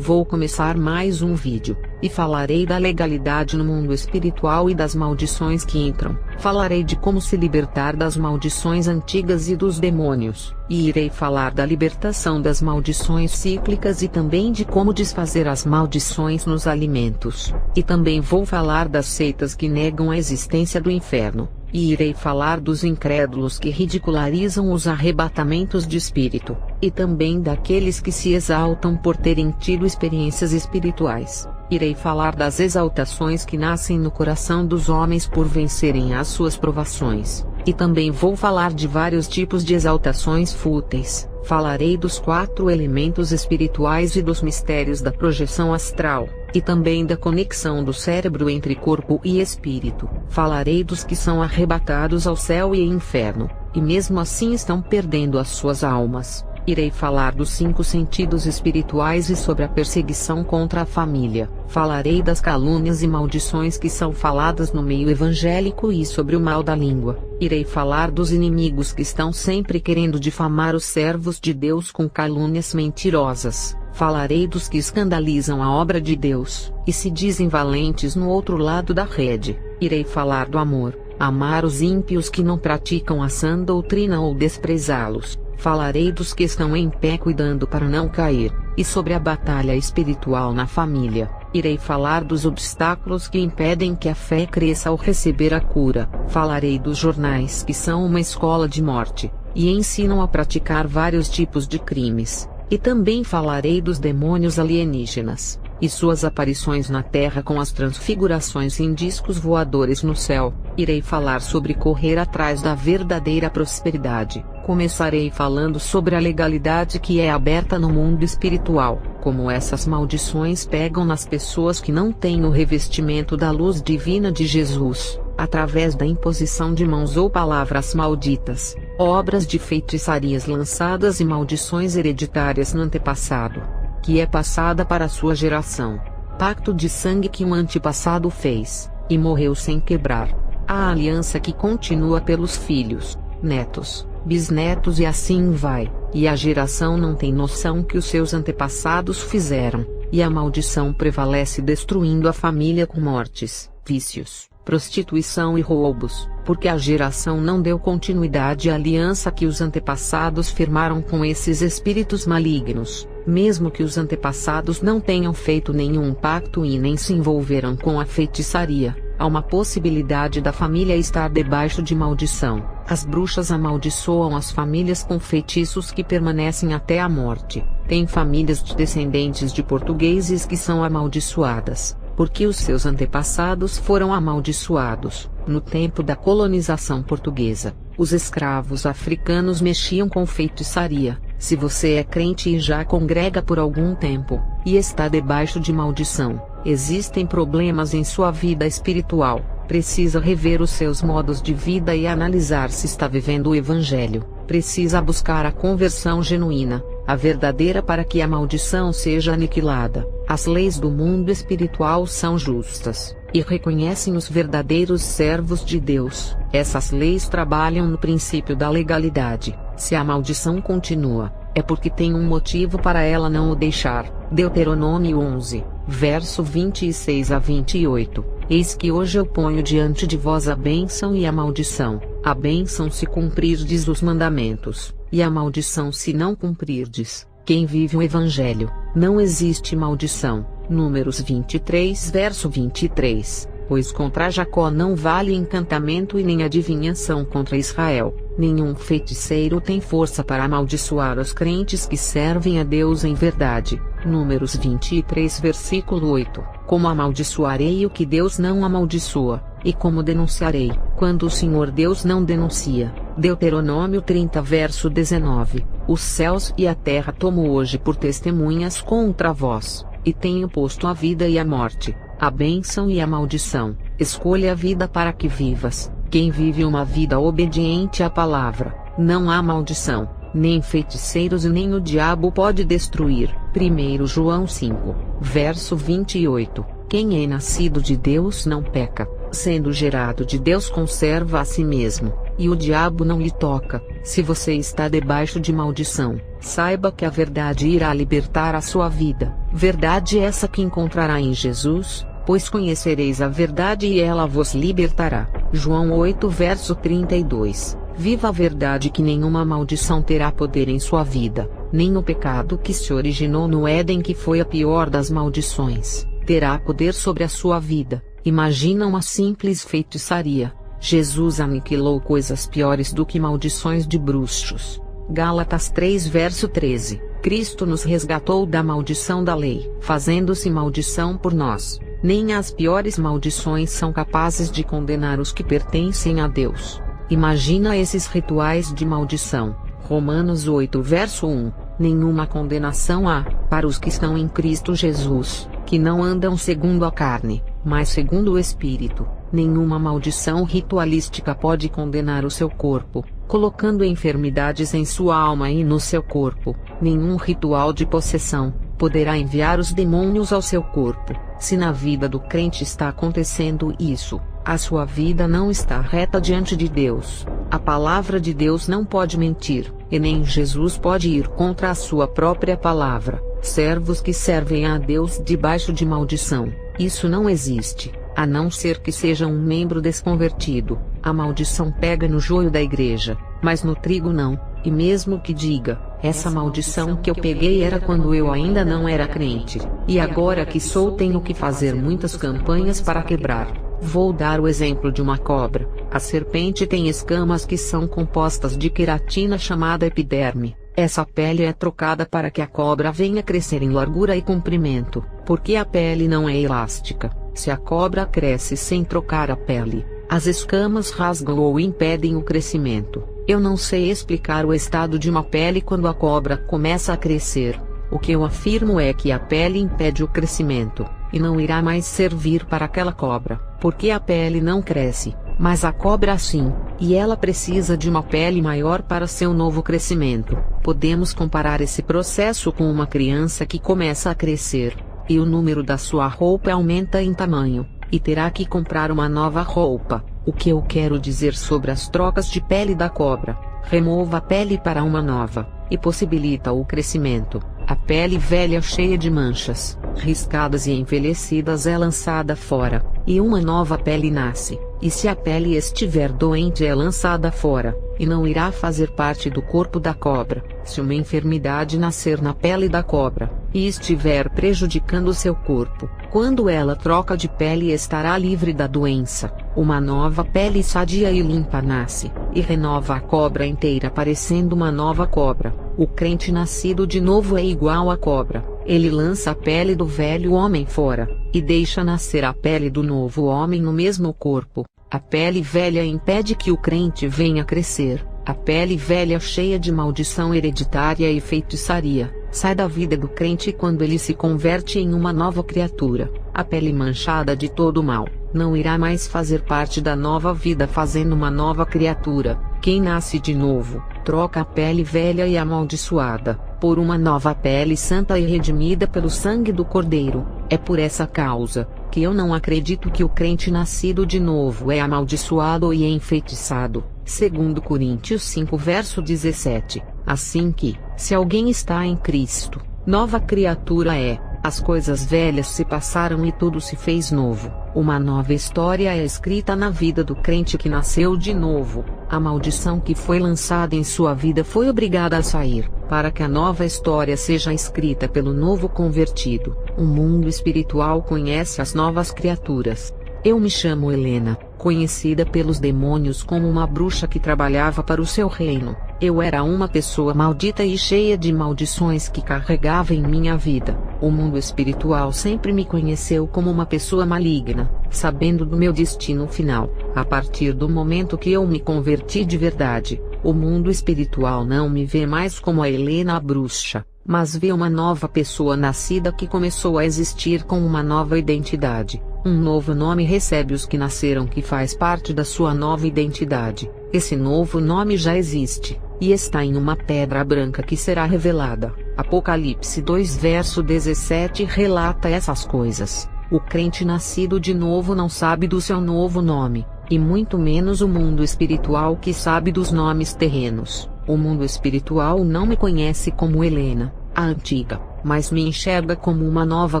Vou começar mais um vídeo, e falarei da legalidade no mundo espiritual e das maldições que entram. Falarei de como se libertar das maldições antigas e dos demônios, e irei falar da libertação das maldições cíclicas e também de como desfazer as maldições nos alimentos. E também vou falar das seitas que negam a existência do inferno. E irei falar dos incrédulos que ridicularizam os arrebatamentos de espírito, e também daqueles que se exaltam por terem tido experiências espirituais. Irei falar das exaltações que nascem no coração dos homens por vencerem as suas provações, e também vou falar de vários tipos de exaltações fúteis. Falarei dos 4 elementos espirituais e dos mistérios da projeção astral, e também da conexão do cérebro entre corpo e espírito. Falarei dos que são arrebatados ao céu e inferno, e mesmo assim estão perdendo as suas almas. Irei falar dos 5 sentidos espirituais e sobre a perseguição contra a família. Falarei das calúnias e maldições que são faladas no meio evangélico e sobre o mal da língua. Irei falar dos inimigos que estão sempre querendo difamar os servos de Deus com calúnias mentirosas. Falarei dos que escandalizam a obra de Deus, e se dizem valentes no outro lado da rede. Irei falar do amor, amar os ímpios que não praticam a sã doutrina ou desprezá-los. Falarei dos que estão em pé cuidando para não cair, e sobre a batalha espiritual na família. Irei falar dos obstáculos que impedem que a fé cresça ao receber a cura. Falarei dos jornais que são uma escola de morte, e ensinam a praticar vários tipos de crimes. E também falarei dos demônios alienígenas, e suas aparições na Terra com as transfigurações em discos voadores no céu. Irei falar sobre correr atrás da verdadeira prosperidade. Começarei falando sobre a legalidade que é aberta no mundo espiritual, como essas maldições pegam nas pessoas que não têm o revestimento da luz divina de Jesus, através da imposição de mãos ou palavras malditas, obras de feitiçarias lançadas e maldições hereditárias no antepassado, que é passada para a sua geração. Pacto de sangue que um antepassado fez, e morreu sem quebrar. A aliança que continua pelos filhos, netos, bisnetos e assim vai, e a geração não tem noção que os seus antepassados fizeram, e a maldição prevalece destruindo a família com mortes, vícios, prostituição e roubos, porque a geração não deu continuidade à aliança que os antepassados firmaram com esses espíritos malignos. Mesmo que os antepassados não tenham feito nenhum pacto e nem se envolveram com a feitiçaria, há uma possibilidade da família estar debaixo de maldição. As bruxas amaldiçoam as famílias com feitiços que permanecem até a morte. Tem famílias de descendentes de portugueses que são amaldiçoadas, porque os seus antepassados foram amaldiçoados. No tempo da colonização portuguesa, os escravos africanos mexiam com feitiçaria. Se você é crente e já congrega por algum tempo, e está debaixo de maldição, existem problemas em sua vida espiritual, precisa rever os seus modos de vida e analisar se está vivendo o Evangelho, precisa buscar a conversão genuína, a verdadeira para que a maldição seja aniquilada. As leis do mundo espiritual são justas, e reconhecem os verdadeiros servos de Deus. Essas leis trabalham no princípio da legalidade. Se a maldição continua, é porque tem um motivo para ela não o deixar. Deuteronômio 11, verso 26 a 28. Eis que hoje eu ponho diante de vós a bênção e a maldição. A bênção se cumprirdes os mandamentos, e a maldição se não cumprirdes. Quem vive o Evangelho, não existe maldição. Números 23 verso 23. Pois contra Jacó não vale encantamento e nem adivinhação contra Israel. Nenhum feiticeiro tem força para amaldiçoar os crentes que servem a Deus em verdade. Números 23 versículo 8. Como amaldiçoarei o que Deus não amaldiçoa, e como denunciarei, quando o Senhor Deus não denuncia. Deuteronômio 30 verso 19. Os céus e a terra tomo hoje por testemunhas contra vós, e tenho posto a vida e a morte, a bênção e a maldição. Escolha a vida para que vivas. Quem vive uma vida obediente à palavra, não há maldição, nem feiticeiros e nem o diabo pode destruir. 1 João 5, verso 28. Quem é nascido de Deus não peca, sendo gerado de Deus conserva a si mesmo, e o diabo não lhe toca. Se você está debaixo de maldição, saiba que a verdade irá libertar a sua vida. Verdade essa que encontrará em Jesus, pois conhecereis a verdade e ela vos libertará. João 8 verso 32. Viva a verdade que nenhuma maldição terá poder em sua vida, nem o pecado que se originou no Éden, que foi a pior das maldições, terá poder sobre a sua vida. Imagina uma simples feitiçaria. Jesus aniquilou coisas piores do que maldições de bruxos. Gálatas 3 verso 13. Cristo nos resgatou da maldição da lei, fazendo-se maldição por nós. Nem as piores maldições são capazes de condenar os que pertencem a Deus. Imagina esses rituais de maldição. Romanos 8 verso 1. Nenhuma condenação há, para os que estão em Cristo Jesus, que não andam segundo a carne, mas segundo o Espírito. Nenhuma maldição ritualística pode condenar o seu corpo, colocando enfermidades em sua alma e no seu corpo. Nenhum ritual de possessão poderá enviar os demônios ao seu corpo. Se na vida do crente está acontecendo isso, a sua vida não está reta diante de Deus. A palavra de Deus não pode mentir, e nem Jesus pode ir contra a sua própria palavra. Servos que servem a Deus debaixo de maldição, isso não existe, a não ser que seja um membro desconvertido. A maldição pega no joio da igreja, mas no trigo não. E mesmo que diga, essa maldição que eu peguei era quando eu ainda não era crente, e agora que sou tenho que fazer muitas campanhas para quebrar. Vou dar o exemplo de uma cobra. A serpente tem escamas que são compostas de queratina chamada epiderme. Essa pele é trocada para que a cobra venha crescer em largura e comprimento, porque a pele não é elástica. Se a cobra cresce sem trocar a pele, as escamas rasgam ou impedem o crescimento. Eu não sei explicar o estado de uma pele quando a cobra começa a crescer. O que eu afirmo é que a pele impede o crescimento, e não irá mais servir para aquela cobra, porque a pele não cresce, mas a cobra sim, e ela precisa de uma pele maior para seu novo crescimento. Podemos comparar esse processo com uma criança que começa a crescer, e o número da sua roupa aumenta em tamanho, e terá que comprar uma nova roupa. O que eu quero dizer sobre as trocas de pele da cobra? Remova a pele para uma nova, e possibilita o crescimento. A pele velha cheia de manchas, riscadas e envelhecidas é lançada fora, e uma nova pele nasce. E se a pele estiver doente é lançada fora, e não irá fazer parte do corpo da cobra. Se uma enfermidade nascer na pele da cobra, e estiver prejudicando seu corpo, quando ela troca de pele estará livre da doença. Uma nova pele sadia e limpa nasce, e renova a cobra inteira parecendo uma nova cobra. O crente nascido de novo é igual à cobra. Ele lança a pele do velho homem fora, e deixa nascer a pele do novo homem no mesmo corpo. A pele velha impede que o crente venha crescer. A pele velha cheia de maldição hereditária e feitiçaria sai da vida do crente quando ele se converte em uma nova criatura. A pele manchada de todo mal não irá mais fazer parte da nova vida, fazendo uma nova criatura. Quem nasce de novo, troca a pele velha e amaldiçoada, por uma nova pele santa e redimida pelo sangue do Cordeiro. É por essa causa que eu não acredito que o crente nascido de novo é amaldiçoado e enfeitiçado. 2 Coríntios 5 verso 17. Assim que, se alguém está em Cristo, nova criatura é. As coisas velhas se passaram e tudo se fez novo. Uma nova história é escrita na vida do crente que nasceu de novo. A maldição que foi lançada em sua vida foi obrigada a sair, para que a nova história seja escrita pelo novo convertido. O mundo espiritual conhece as novas criaturas. Eu me chamo Helena, conhecida pelos demônios como uma bruxa que trabalhava para o seu reino. Eu era uma pessoa maldita e cheia de maldições que carregava em minha vida. O mundo espiritual sempre me conheceu como uma pessoa maligna, sabendo do meu destino final. A partir do momento que eu me converti de verdade, o mundo espiritual não me vê mais como a Helena a bruxa, mas vê uma nova pessoa nascida que começou a existir com uma nova identidade. Um novo nome recebe os que nasceram, que faz parte da sua nova identidade. Esse novo nome já existe, e está em uma pedra branca que será revelada. Apocalipse 2 verso 17 relata essas coisas. O crente nascido de novo não sabe do seu novo nome, e muito menos o mundo espiritual, que sabe dos nomes terrenos. O mundo espiritual não me conhece como Helena, a antiga, mas me enxerga como uma nova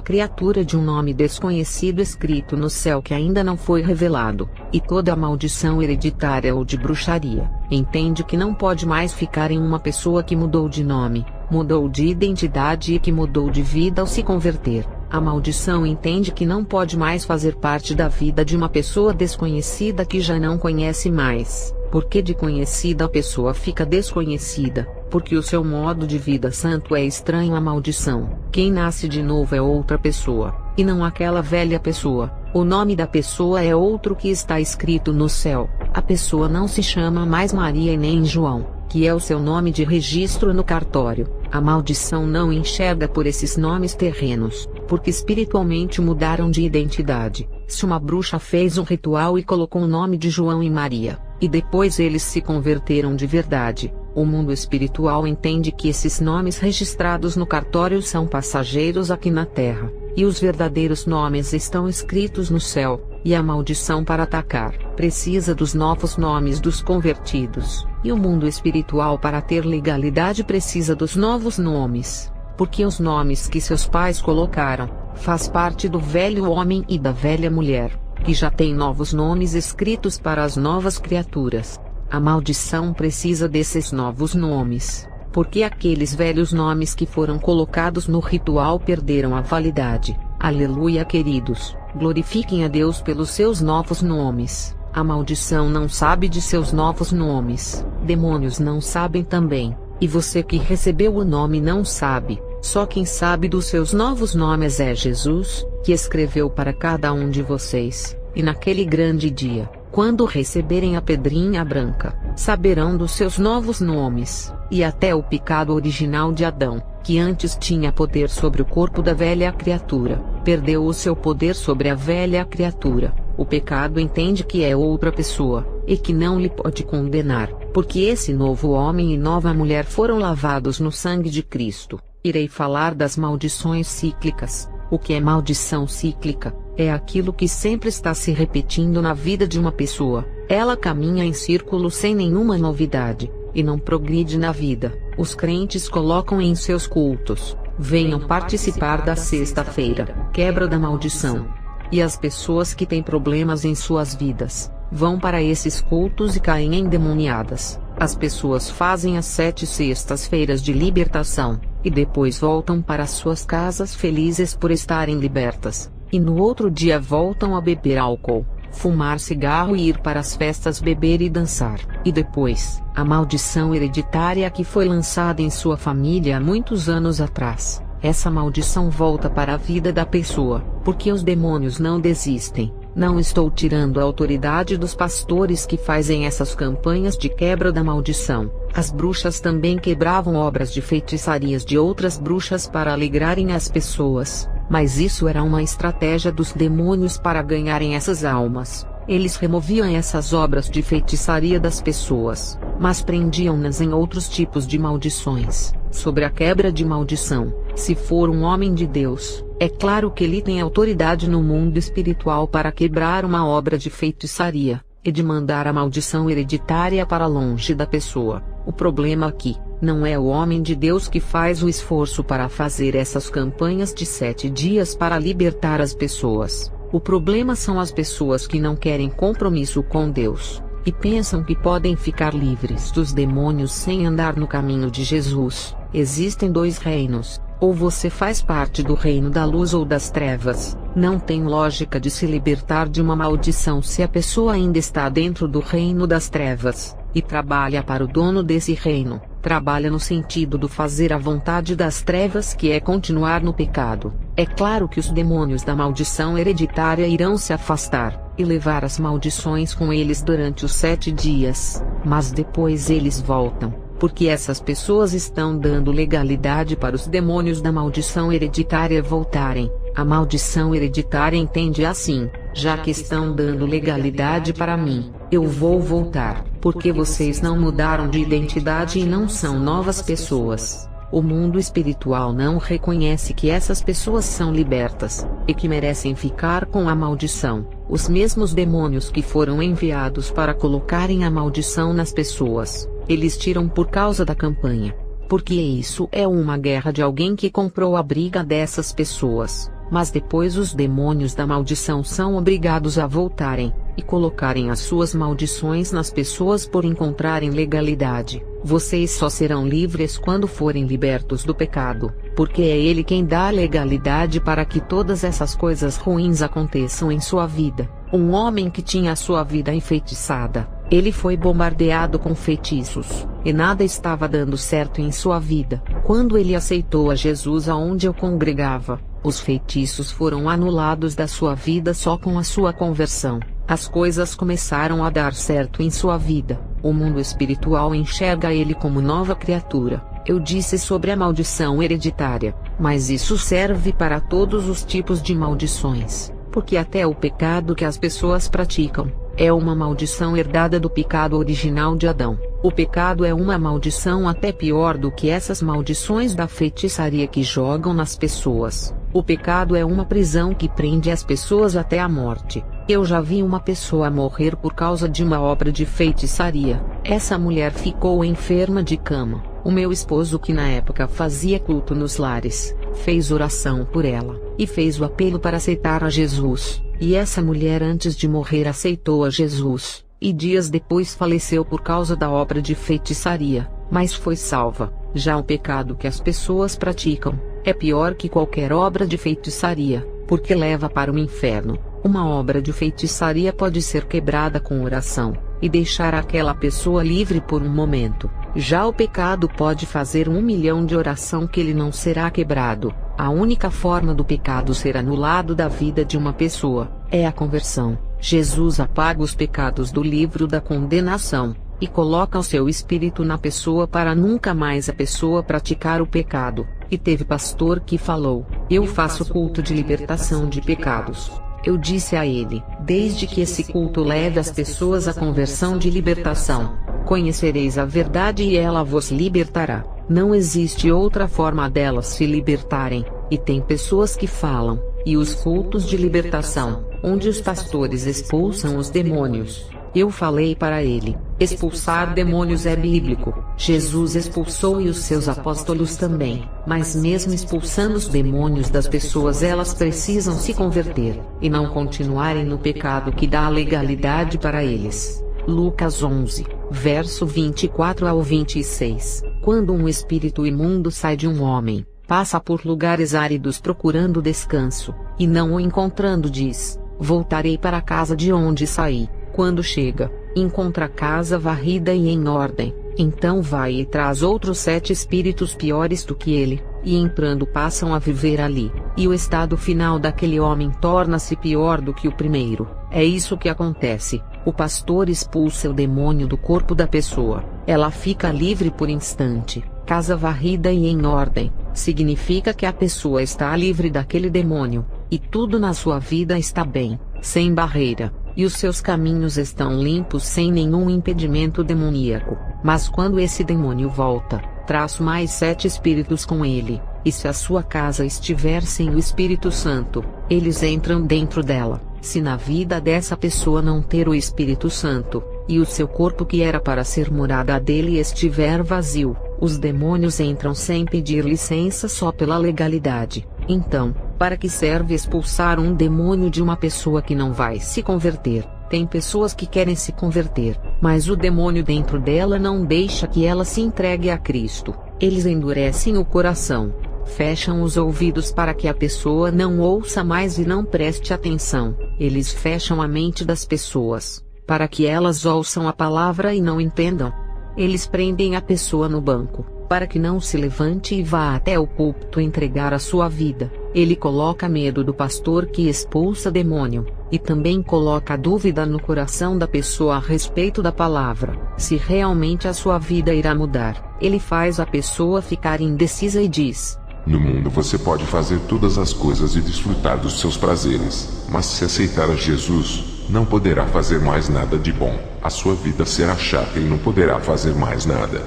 criatura de um nome desconhecido escrito no céu que ainda não foi revelado, e toda a maldição hereditária ou de bruxaria, entende que não pode mais ficar em uma pessoa que mudou de nome, mudou de identidade e que mudou de vida ao se converter. A maldição entende que não pode mais fazer parte da vida de uma pessoa desconhecida que já não conhece mais, porque de conhecida a pessoa fica desconhecida, porque o seu modo de vida santo é estranho à maldição. Quem nasce de novo é outra pessoa, e não aquela velha pessoa. O nome da pessoa é outro que está escrito no céu. A pessoa não se chama mais Maria e nem João, que é o seu nome de registro no cartório. A maldição não enxerga por esses nomes terrenos, porque espiritualmente mudaram de identidade. Se uma bruxa fez um ritual e colocou o nome de João e Maria, e depois eles se converteram de verdade, o mundo espiritual entende que esses nomes registrados no cartório são passageiros aqui na Terra, e os verdadeiros nomes estão escritos no céu, e a maldição para atacar precisa dos novos nomes dos convertidos, e o mundo espiritual para ter legalidade precisa dos novos nomes, porque os nomes que seus pais colocaram, faz parte do velho homem e da velha mulher, que já tem novos nomes escritos para as novas criaturas. A maldição precisa desses novos nomes, porque aqueles velhos nomes que foram colocados no ritual perderam a validade. Aleluia, queridos, glorifiquem a Deus pelos seus novos nomes. A maldição não sabe de seus novos nomes, demônios não sabem também, e você que recebeu o nome não sabe. Só quem sabe dos seus novos nomes é Jesus, que escreveu para cada um de vocês, e naquele grande dia, quando receberem a pedrinha branca, saberão dos seus novos nomes, e até o pecado original de Adão, que antes tinha poder sobre o corpo da velha criatura, perdeu o seu poder sobre a velha criatura. O pecado entende que é outra pessoa, e que não lhe pode condenar, porque esse novo homem e nova mulher foram lavados no sangue de Cristo. Irei falar das maldições cíclicas. O que é maldição cíclica? É aquilo que sempre está se repetindo na vida de uma pessoa. Ela caminha em círculo sem nenhuma novidade, e não progride na vida. Os crentes colocam em seus cultos: venham participar da sexta-feira, quebra da maldição. E as pessoas que têm problemas em suas vidas, vão para esses cultos e caem endemoniadas. As pessoas fazem as 7 sextas-feiras de libertação, e depois voltam para suas casas felizes por estarem libertas, e no outro dia voltam a beber álcool, fumar cigarro e ir para as festas beber e dançar. E depois, a maldição hereditária que foi lançada em sua família há muitos anos atrás, essa maldição volta para a vida da pessoa, porque os demônios não desistem. Não estou tirando a autoridade dos pastores que fazem essas campanhas de quebra da maldição. As bruxas também quebravam obras de feitiçarias de outras bruxas para alegrarem as pessoas, mas isso era uma estratégia dos demônios para ganharem essas almas. Eles removiam essas obras de feitiçaria das pessoas, mas prendiam-nas em outros tipos de maldições. Sobre a quebra de maldição, se for um homem de Deus, é claro que ele tem autoridade no mundo espiritual para quebrar uma obra de feitiçaria, e de mandar a maldição hereditária para longe da pessoa. O problema aqui, não é o homem de Deus que faz o esforço para fazer essas campanhas de 7 dias para libertar as pessoas. O problema são as pessoas que não querem compromisso com Deus, e pensam que podem ficar livres dos demônios sem andar no caminho de Jesus. Existem 2 reinos: ou você faz parte do reino da luz ou das trevas. Não tem lógica de se libertar de uma maldição se a pessoa ainda está dentro do reino das trevas, e trabalha para o dono desse reino. Trabalha no sentido do fazer a vontade das trevas, que é continuar no pecado. É claro que os demônios da maldição hereditária irão se afastar, e levar as maldições com eles durante os 7 dias, mas depois eles voltam, porque essas pessoas estão dando legalidade para os demônios da maldição hereditária voltarem. A maldição hereditária entende assim: já que estão dando legalidade para mim, eu vou voltar, porque vocês não mudaram de identidade e não são novas pessoas. O mundo espiritual não reconhece que essas pessoas são libertas, e que merecem ficar com a maldição. Os mesmos demônios que foram enviados para colocarem a maldição nas pessoas, eles tiram por causa da campanha. porque isso é uma guerra de alguém que comprou a briga dessas pessoas. Mas depois os demônios da maldição são obrigados a voltarem e colocarem as suas maldições nas pessoas por encontrarem legalidade. Vocês só serão livres quando forem libertos do pecado, porque é Ele quem dá a legalidade para que todas essas coisas ruins aconteçam em sua vida. Um homem que tinha a sua vida enfeitiçada, ele foi bombardeado com feitiços, e nada estava dando certo em sua vida. Quando ele aceitou a Jesus aonde eu congregava, os feitiços foram anulados da sua vida só com a sua conversão. As coisas começaram a dar certo em sua vida. O mundo espiritual enxerga ele como nova criatura. Eu disse sobre a maldição hereditária, mas isso serve para todos os tipos de maldições, porque até o pecado que as pessoas praticam é uma maldição herdada do pecado original de Adão. O pecado é uma maldição até pior do que essas maldições da feitiçaria que jogam nas pessoas. O pecado é uma prisão que prende as pessoas até a morte. Eu já vi uma pessoa morrer por causa de uma obra de feitiçaria. Essa mulher ficou enferma de cama. O meu esposo, que na época fazia culto nos lares, fez oração por ela, e fez o apelo para aceitar a Jesus. E essa mulher, antes de morrer, aceitou a Jesus, e dias depois faleceu por causa da obra de feitiçaria, mas foi salva. Já o pecado que as pessoas praticam é pior que qualquer obra de feitiçaria, porque leva para o inferno. Uma obra de feitiçaria pode ser quebrada com oração, e deixar aquela pessoa livre por um momento. Já o pecado pode fazer 1 milhão de oração que ele não será quebrado. A única forma do pecado ser anulado da vida de uma pessoa é a conversão. Jesus apaga os pecados do livro da condenação, e coloca o seu espírito na pessoa para nunca mais a pessoa praticar o pecado. E teve pastor que falou: eu faço culto de libertação de pecados. Eu disse a ele: desde que esse culto leve as pessoas à conversão de libertação, conhecereis a verdade e ela vos libertará. Não existe outra forma delas se libertarem. E tem pessoas que falam, e os cultos de libertação, onde os pastores expulsam os demônios. Eu falei para ele: expulsar demônios é bíblico. Jesus expulsou e os seus apóstolos também. Mas mesmo expulsando os demônios das pessoas, elas precisam se converter, e não continuarem no pecado que dá a legalidade para eles. Lucas 11, verso 24 ao 26. Quando um espírito imundo sai de um homem, passa por lugares áridos procurando descanso, e não o encontrando diz: voltarei para a casa de onde saí. Quando chega, encontra a casa varrida e em ordem, então vai e traz outros 7 espíritos piores do que ele, e entrando passam a viver ali, e o estado final daquele homem torna-se pior do que o primeiro. É isso que acontece. O pastor expulsa o demônio do corpo da pessoa, ela fica livre por instante. Casa varrida e em ordem, significa que a pessoa está livre daquele demônio, e tudo na sua vida está bem, sem barreira, e os seus caminhos estão limpos sem nenhum impedimento demoníaco. Mas quando esse demônio volta, traz mais 7 espíritos com ele, e se a sua casa estiver sem o Espírito Santo, eles entram dentro dela. Se na vida dessa pessoa não ter o Espírito Santo, e o seu corpo que era para ser morada dele estiver vazio, os demônios entram sem pedir licença só pela legalidade. Então, para que serve expulsar um demônio de uma pessoa que não vai se converter? Tem pessoas que querem se converter, mas o demônio dentro dela não deixa que ela se entregue a Cristo. Eles endurecem o coração, fecham os ouvidos para que a pessoa não ouça mais e não preste atenção. Eles fecham a mente das pessoas, para que elas ouçam a palavra e não entendam. Eles prendem a pessoa no banco, para que não se levante e vá até o púlpito entregar a sua vida. Ele coloca medo do pastor que expulsa demônio, e também coloca dúvida no coração da pessoa a respeito da palavra, se realmente a sua vida irá mudar. Ele faz a pessoa ficar indecisa e diz: no mundo você pode fazer todas as coisas e desfrutar dos seus prazeres, mas se aceitar a Jesus, não poderá fazer mais nada de bom. A sua vida será chata e não poderá fazer mais nada.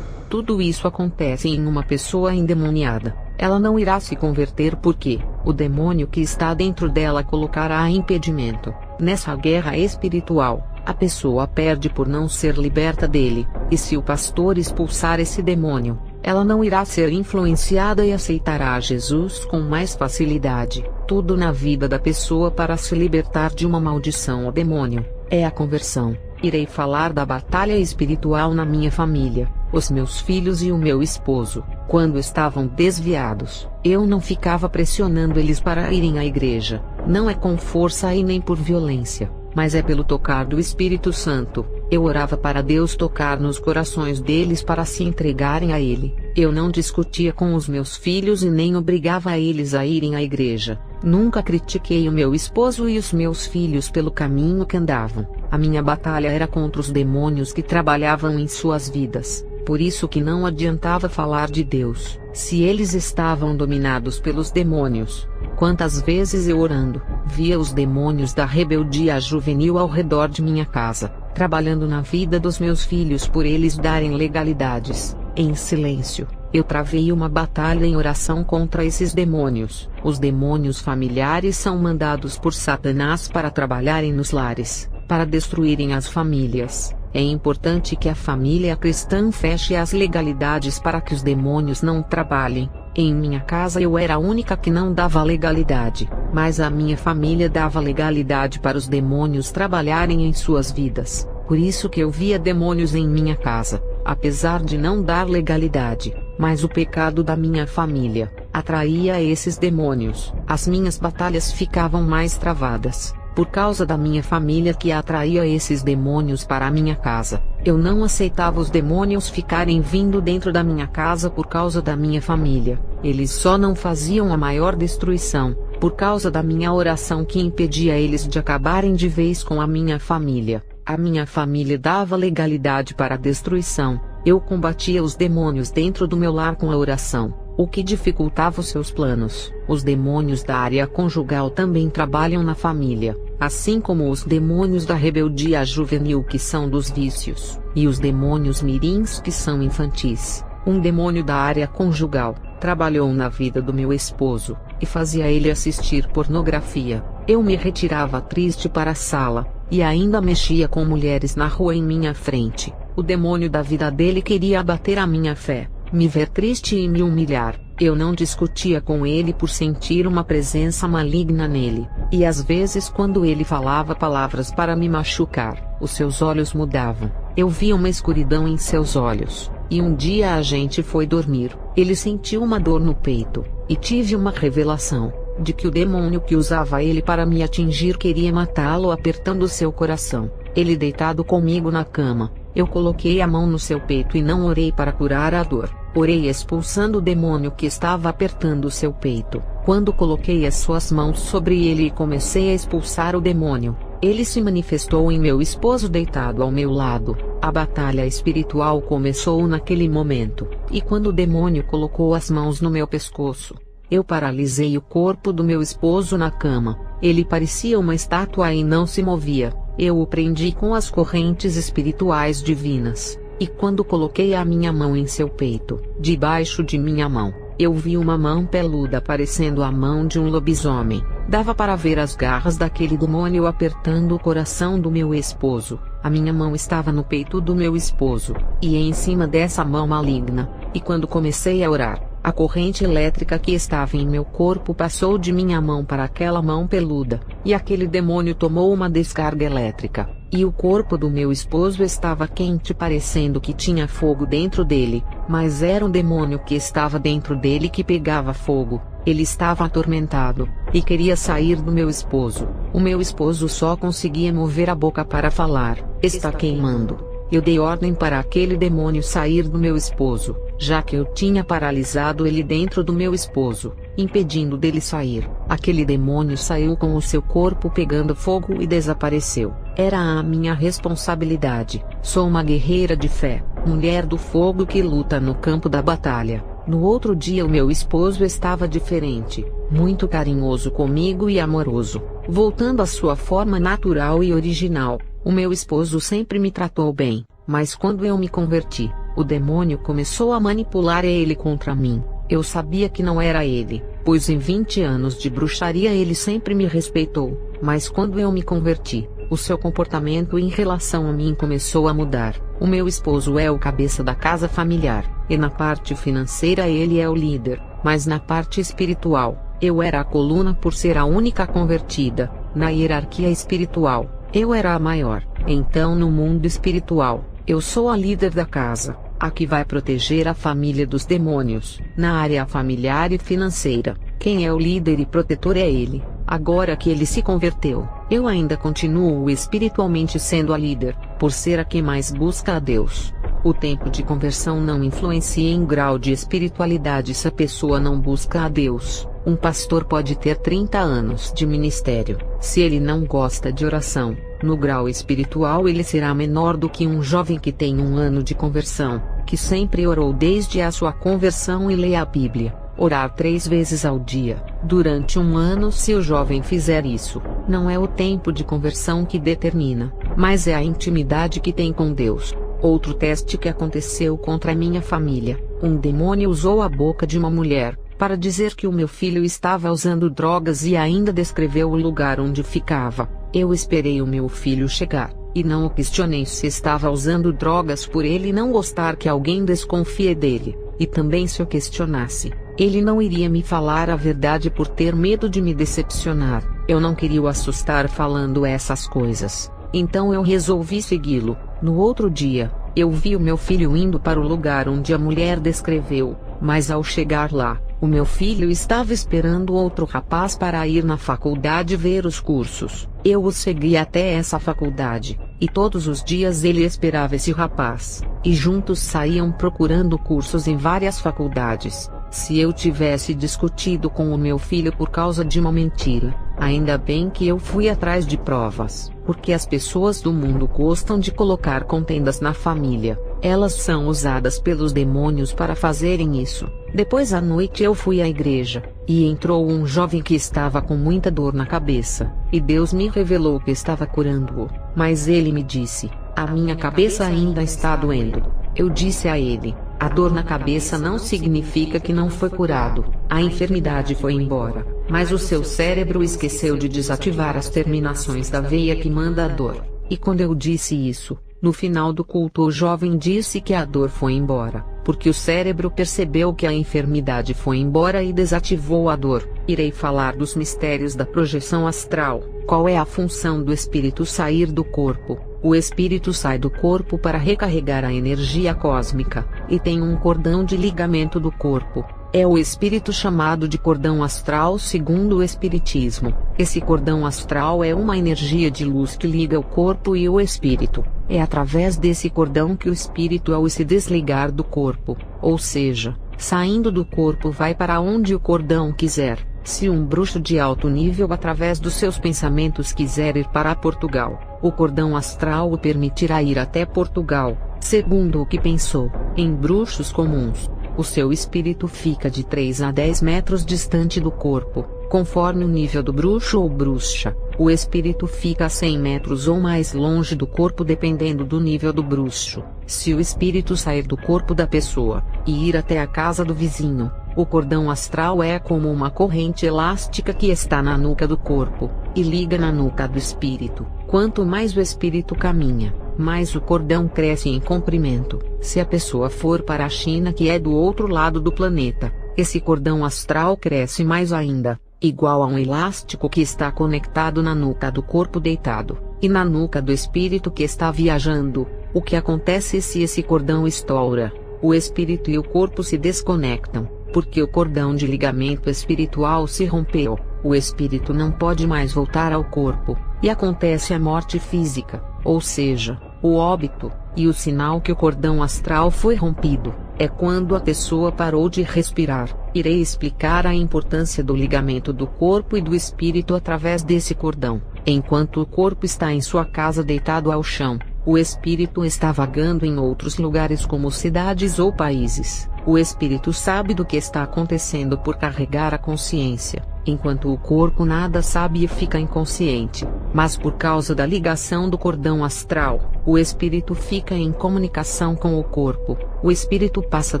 Tudo isso acontece em uma pessoa endemoniada. Ela não irá se converter porque o demônio que está dentro dela colocará impedimento. Nessa guerra espiritual, a pessoa perde por não ser liberta dele, e se o pastor expulsar esse demônio, ela não irá ser influenciada e aceitará Jesus com mais facilidade. Tudo na vida da pessoa para se libertar de uma maldição ou demônio é a conversão. Irei falar da batalha espiritual na minha família. Os meus filhos e o meu esposo, quando estavam desviados, eu não ficava pressionando eles para irem à igreja. Não é com força e nem por violência, mas é pelo tocar do Espírito Santo. Eu orava para Deus tocar nos corações deles para se entregarem a Ele. Eu não discutia com os meus filhos e nem obrigava eles a irem à igreja. Nunca critiquei o meu esposo e os meus filhos pelo caminho que andavam. A minha batalha era contra os demônios que trabalhavam em suas vidas. Por isso que não adiantava falar de Deus, se eles estavam dominados pelos demônios. Quantas vezes eu orando, via os demônios da rebeldia juvenil ao redor de minha casa, trabalhando na vida dos meus filhos por eles darem legalidades. Em silêncio, eu travei uma batalha em oração contra esses demônios. Os demônios familiares são mandados por Satanás para trabalharem nos lares, para destruírem as famílias. É importante que a família cristã feche as legalidades para que os demônios não trabalhem. Em minha casa eu era a única que não dava legalidade, mas a minha família dava legalidade para os demônios trabalharem em suas vidas. Por isso que eu via demônios em minha casa, apesar de não dar legalidade, mas o pecado da minha família atraía esses demônios. As minhas batalhas ficavam mais travadas, por causa da minha família que atraía esses demônios para a minha casa. Eu não aceitava os demônios ficarem vindo dentro da minha casa por causa da minha família. Eles só não faziam a maior destruição, por causa da minha oração que impedia eles de acabarem de vez com a minha família. A minha família dava legalidade para a destruição. Eu combatia os demônios dentro do meu lar com a oração, o que dificultava os seus planos. Os demônios da área conjugal também trabalham na família, assim como os demônios da rebeldia juvenil que são dos vícios, e os demônios mirins que são infantis. Um demônio da área conjugal trabalhou na vida do meu esposo, e fazia ele assistir pornografia. Eu me retirava triste para a sala, e ainda mexia com mulheres na rua em minha frente. O demônio da vida dele queria abater a minha fé, me ver triste e me humilhar. Eu não discutia com ele por sentir uma presença maligna nele, e às vezes quando ele falava palavras para me machucar, os seus olhos mudavam. Eu via uma escuridão em seus olhos, e um dia a gente foi dormir. Ele sentiu uma dor no peito, e tive uma revelação de que o demônio que usava ele para me atingir queria matá-lo apertando seu coração. Ele deitado comigo na cama, eu coloquei a mão no seu peito e não orei para curar a dor. Orei expulsando o demônio que estava apertando seu peito. Quando coloquei as suas mãos sobre ele e comecei a expulsar o demônio, ele se manifestou em meu esposo deitado ao meu lado. A batalha espiritual começou naquele momento, e quando o demônio colocou as mãos no meu pescoço, eu paralisei o corpo do meu esposo na cama. Ele parecia uma estátua e não se movia. Eu o prendi com as correntes espirituais divinas, e quando coloquei a minha mão em seu peito, debaixo de minha mão, eu vi uma mão peluda parecendo a mão de um lobisomem. Dava para ver as garras daquele demônio apertando o coração do meu esposo. A minha mão estava no peito do meu esposo, e em cima dessa mão maligna, e quando comecei a orar, a corrente elétrica que estava em meu corpo passou de minha mão para aquela mão peluda, e aquele demônio tomou uma descarga elétrica, e o corpo do meu esposo estava quente parecendo que tinha fogo dentro dele, mas era um demônio que estava dentro dele que pegava fogo. Ele estava atormentado, e queria sair do meu esposo. O meu esposo só conseguia mover a boca para falar: "Está queimando." Eu dei ordem para aquele demônio sair do meu esposo, já que eu tinha paralisado ele dentro do meu esposo, impedindo dele sair. Aquele demônio saiu com o seu corpo pegando fogo e desapareceu. Era a minha responsabilidade. Sou uma guerreira de fé, mulher do fogo que luta no campo da batalha. No outro dia o meu esposo estava diferente, muito carinhoso comigo e amoroso, voltando à sua forma natural e original. O meu esposo sempre me tratou bem, mas quando eu me converti, o demônio começou a manipular ele contra mim. Eu sabia que não era ele, pois em 20 anos de bruxaria ele sempre me respeitou, mas quando eu me converti, o seu comportamento em relação a mim começou a mudar. O meu esposo é o cabeça da casa familiar, e na parte financeira ele é o líder, mas na parte espiritual, eu era a coluna por ser a única convertida. Na hierarquia espiritual, eu era a maior. Então no mundo espiritual, eu sou a líder da casa, a que vai proteger a família dos demônios. Na área familiar e financeira, quem é o líder e protetor é ele. Agora que ele se converteu, eu ainda continuo espiritualmente sendo a líder, por ser a que mais busca a Deus. O tempo de conversão não influencia em grau de espiritualidade se a pessoa não busca a Deus. Um pastor pode ter 30 anos de ministério, se ele não gosta de oração, no grau espiritual ele será menor do que um jovem que tem 1 ano de conversão, que sempre orou desde a sua conversão e lê a Bíblia. Orar 3 vezes ao dia, durante 1 ano. Se o jovem fizer isso, não é o tempo de conversão que determina, mas é a intimidade que tem com Deus. Outro teste que aconteceu contra a minha família, um demônio usou a boca de uma mulher, para dizer que o meu filho estava usando drogas e ainda descreveu o lugar onde ficava. Eu esperei o meu filho chegar, e não o questionei se estava usando drogas por ele não gostar que alguém desconfie dele, e também se eu questionasse, ele não iria me falar a verdade por ter medo de me decepcionar. Eu não queria o assustar falando essas coisas, então eu resolvi segui-lo. No outro dia, eu vi o meu filho indo para o lugar onde a mulher descreveu, mas ao chegar lá, o meu filho estava esperando outro rapaz para ir na faculdade ver os cursos. Eu o segui até essa faculdade, e todos os dias ele esperava esse rapaz, e juntos saíam procurando cursos em várias faculdades. Se eu tivesse discutido com o meu filho por causa de uma mentira, ainda bem que eu fui atrás de provas, porque as pessoas do mundo gostam de colocar contendas na família. Elas são usadas pelos demônios para fazerem isso. Depois à noite eu fui à igreja, e entrou um jovem que estava com muita dor na cabeça, e Deus me revelou que estava curando-o. Mas ele me disse: "A minha cabeça ainda está doendo." Eu disse a ele: "A dor na cabeça não significa que não foi curado. A enfermidade foi embora, mas o seu cérebro esqueceu de desativar as terminações da veia que manda a dor." E quando eu disse isso, no final do culto o jovem disse que a dor foi embora, porque o cérebro percebeu que a enfermidade foi embora e desativou a dor. Irei falar dos mistérios da projeção astral. Qual é a função do espírito sair do corpo? O espírito sai do corpo para recarregar a energia cósmica, e tem um cordão de ligamento do corpo. É o espírito chamado de cordão astral segundo o espiritismo. Esse cordão astral é uma energia de luz que liga o corpo e o espírito. É através desse cordão que o espírito, ao se desligar do corpo, ou seja, saindo do corpo, vai para onde o cordão quiser. Se um bruxo de alto nível através dos seus pensamentos quiser ir para Portugal, o cordão astral o permitirá ir até Portugal. Segundo o que pensou, em bruxos comuns, o seu espírito fica de 3 a 10 metros distante do corpo, conforme o nível do bruxo ou bruxa. O espírito fica a 100 metros ou mais longe do corpo dependendo do nível do bruxo. Se o espírito sair do corpo da pessoa, e ir até a casa do vizinho, o cordão astral é como uma corrente elástica que está na nuca do corpo, e liga na nuca do espírito. Quanto mais o espírito caminha, mais o cordão cresce em comprimento. Se a pessoa for para a China, que é do outro lado do planeta, esse cordão astral cresce mais ainda, igual a um elástico que está conectado na nuca do corpo deitado, e na nuca do espírito que está viajando. O que acontece se esse cordão estoura? O espírito e o corpo se desconectam, porque o cordão de ligamento espiritual se rompeu. O espírito não pode mais voltar ao corpo, e acontece a morte física, ou seja, o óbito. E o sinal que o cordão astral foi rompido é quando a pessoa parou de respirar. Irei explicar a importância do ligamento do corpo e do espírito através desse cordão. Enquanto o corpo está em sua casa deitado ao chão, o espírito está vagando em outros lugares como cidades ou países. O espírito sabe do que está acontecendo por carregar a consciência, enquanto o corpo nada sabe e fica inconsciente. Mas por causa da ligação do cordão astral, o espírito fica em comunicação com o corpo. O espírito passa